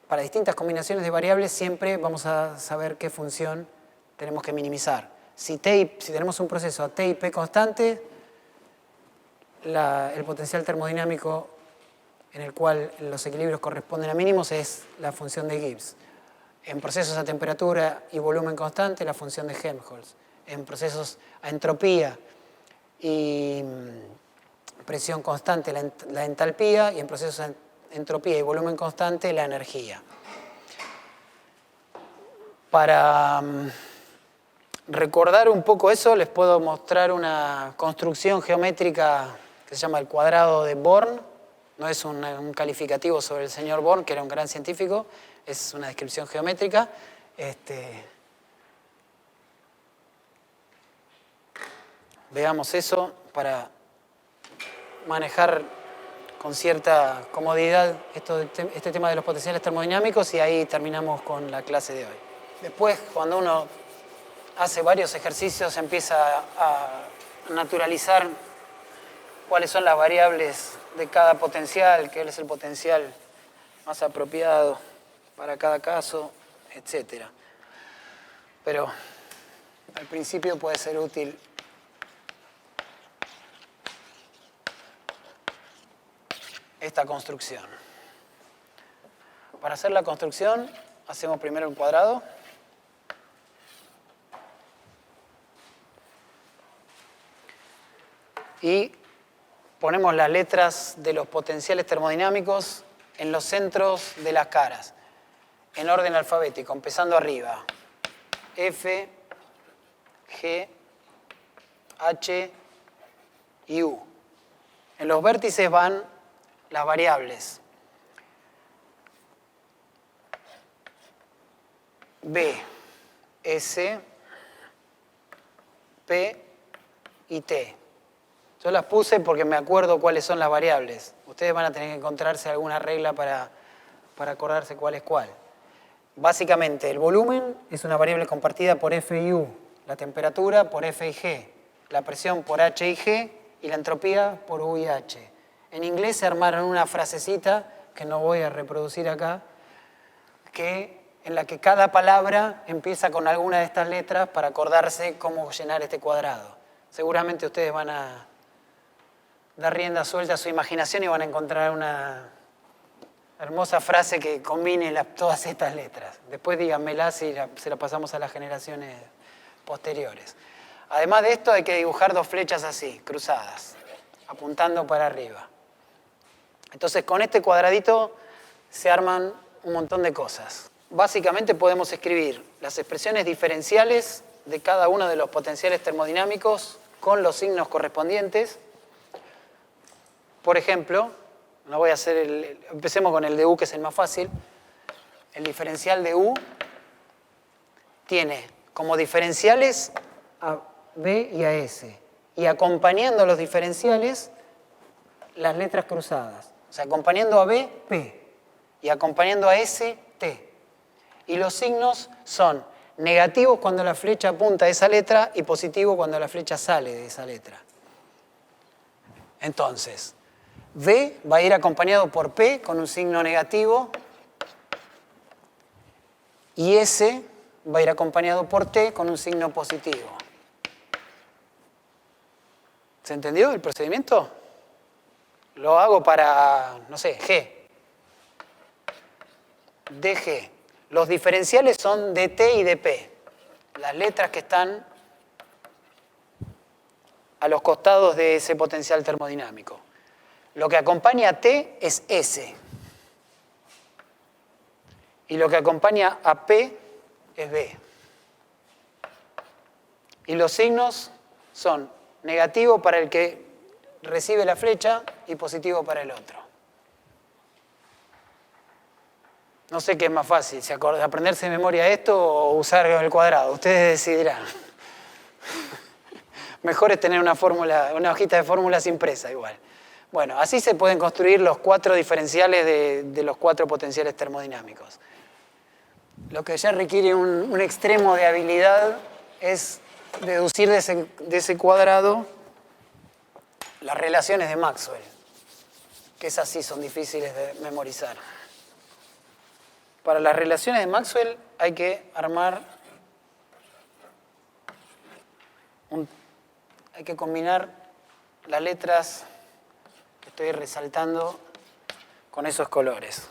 Speaker 1: para distintas combinaciones de variables siempre vamos a saber qué función tenemos que minimizar. Si tenemos un proceso a T y P constante, el potencial termodinámico en el cual los equilibrios corresponden a mínimos es la función de Gibbs. En procesos a temperatura y volumen constante, la función de Helmholtz. En procesos a entropía y presión constante, la entalpía, y en procesos a entropía y volumen constante, la energía. Para recordar un poco eso, les puedo mostrar una construcción geométrica que se llama el cuadrado de Born. No es un calificativo sobre el señor Born, que era un gran científico, es una descripción geométrica. Veamos eso para manejar con cierta comodidad este tema de los potenciales termodinámicos, y ahí terminamos con la clase de hoy. Después, cuando uno hace varios ejercicios, empieza a naturalizar cuáles son las variables de cada potencial, qué es el potencial más apropiado para cada caso, etc. Pero al principio puede ser útil esta construcción. Para hacer la construcción, hacemos primero un cuadrado. Y ponemos las letras de los potenciales termodinámicos en los centros de las caras, en orden alfabético, empezando arriba. F, G, H y U. En los vértices van las variables B, S, P y T. Yo las puse porque me acuerdo cuáles son las variables. Ustedes van a tener que encontrarse alguna regla para acordarse cuál es cuál. Básicamente, el volumen es una variable compartida por F y U, la temperatura por F y G, la presión por H y G y la entropía por U y H. En inglés se armaron una frasecita que no voy a reproducir acá, en la que cada palabra empieza con alguna de estas letras para acordarse cómo llenar este cuadrado. Seguramente ustedes van a dar rienda suelta a su imaginación y van a encontrar una hermosa frase que combine todas estas letras. Después díganmelas y se la pasamos a las generaciones posteriores. Además de esto, hay que dibujar dos flechas así, cruzadas, apuntando para arriba. Entonces, con este cuadradito se arman un montón de cosas. Básicamente podemos escribir las expresiones diferenciales de cada uno de los potenciales termodinámicos con los signos correspondientes. Por ejemplo, no voy a hacer empecemos con el de U, que es el más fácil. El diferencial de U tiene como diferenciales a B y a S. Y acompañando los diferenciales, las letras cruzadas. O sea, acompañando a B, P. Y acompañando a S, T. Y los signos son negativos cuando la flecha apunta a esa letra y positivos cuando la flecha sale de esa letra. Entonces, V va a ir acompañado por P con un signo negativo y S va a ir acompañado por T con un signo positivo. ¿Se entendió el procedimiento? Lo hago para, no sé, G. DG. Los diferenciales son dt y dp. Las letras que están a los costados de ese potencial termodinámico. Lo que acompaña a T es S. Y lo que acompaña a P es B. Y los signos son negativo para el que recibe la flecha y positivo para el otro. No sé qué es más fácil, si aprenderse de memoria esto o usar el cuadrado. Ustedes decidirán. Mejor es tener una hojita de fórmulas impresa igual. Bueno, así se pueden construir los 4 diferenciales de los 4 potenciales termodinámicos. Lo que ya requiere un extremo de habilidad es deducir de ese cuadrado las relaciones de Maxwell, que esas sí son difíciles de memorizar. Para las relaciones de Maxwell hay que hay que combinar las letras que estoy resaltando con esos colores.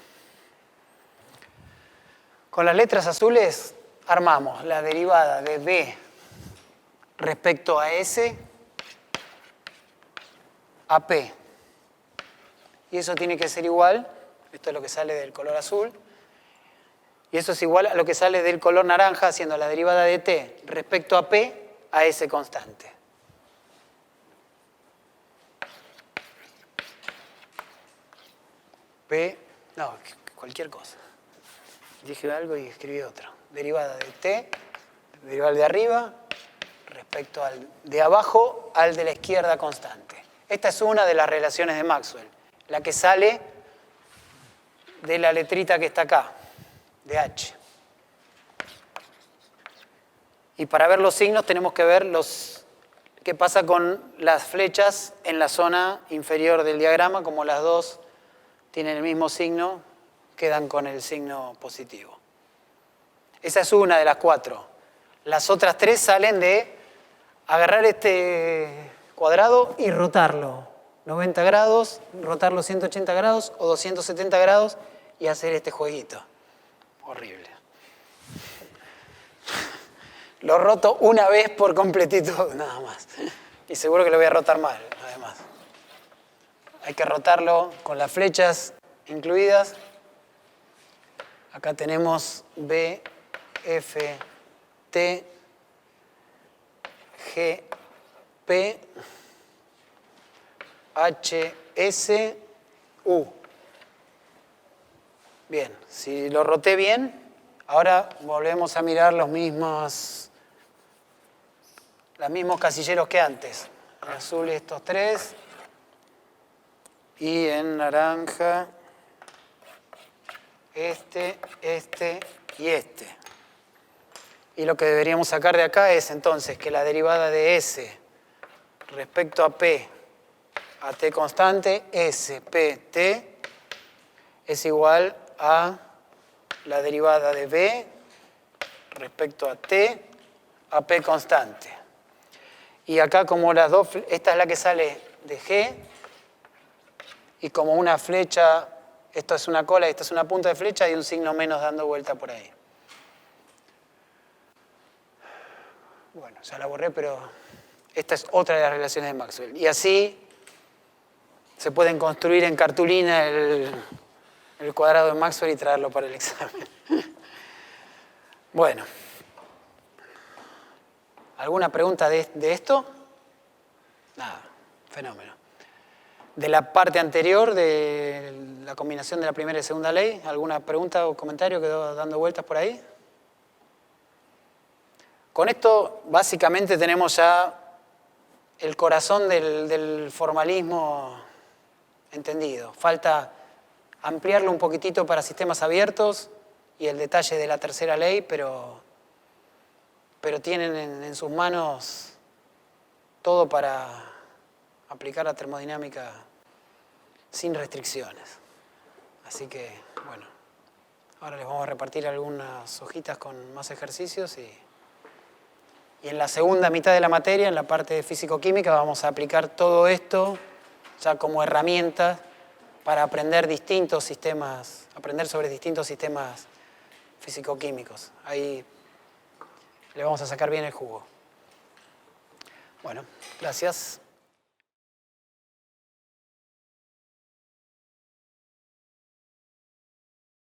Speaker 1: Con las letras azules armamos la derivada de B respecto a S a P. Y eso tiene que ser igual, esto es lo que sale del color azul, y eso es igual a lo que sale del color naranja haciendo la derivada de T respecto a P a S constante. P, no, cualquier cosa. Dije algo y escribí otro. Derivada de T, derivada de arriba, respecto al de abajo al de la izquierda constante. Esta es una de las relaciones de Maxwell, la que sale de la letrita que está acá, de H. Y para ver los signos tenemos que ver qué pasa con las flechas en la zona inferior del diagrama, como las dos tienen el mismo signo, quedan con el signo positivo. Esa es una de las 4. Las otras 3 salen de agarrar este cuadrado y rotarlo 90 grados, rotarlo 180 grados o 270 grados y hacer este jueguito. Horrible. Lo roto una vez por completito, nada más. Y seguro que lo voy a rotar mal, además. Hay que rotarlo con las flechas incluidas. Acá tenemos B, F, T, G, P, H, S, U. Bien, si lo roté bien, ahora volvemos a mirar los mismos casilleros que antes. En azul estos 3 y en naranja este y este. Y lo que deberíamos sacar de acá es entonces que la derivada de S respecto a P a T constante, S, P, T, es igual a la derivada de B respecto a T a P constante. Y acá como las dos, esta es la que sale de G, y como una flecha, esto es una cola y esta es una punta de flecha, hay un signo menos dando vuelta por ahí. Bueno, ya la borré, pero esta es otra de las relaciones de Maxwell. Y así se pueden construir en cartulina el cuadrado de Maxwell y traerlo para el examen. Bueno. ¿Alguna pregunta de esto? Nada, fenómeno. De la parte anterior, de la combinación de la primera y segunda ley, ¿alguna pregunta o comentario quedó dando vueltas por ahí? Con esto, básicamente, tenemos ya el corazón del formalismo entendido. Falta ampliarlo un poquitito para sistemas abiertos y el detalle de la tercera ley, pero pero tienen en sus manos todo para aplicar la termodinámica sin restricciones. Así que, bueno, ahora les vamos a repartir algunas hojitas con más ejercicios y en la segunda mitad de la materia, en la parte de físico-química, vamos a aplicar todo esto ya como herramientas para aprender sobre distintos sistemas físico-químicos. Ahí le vamos a sacar bien el jugo. Bueno, gracias.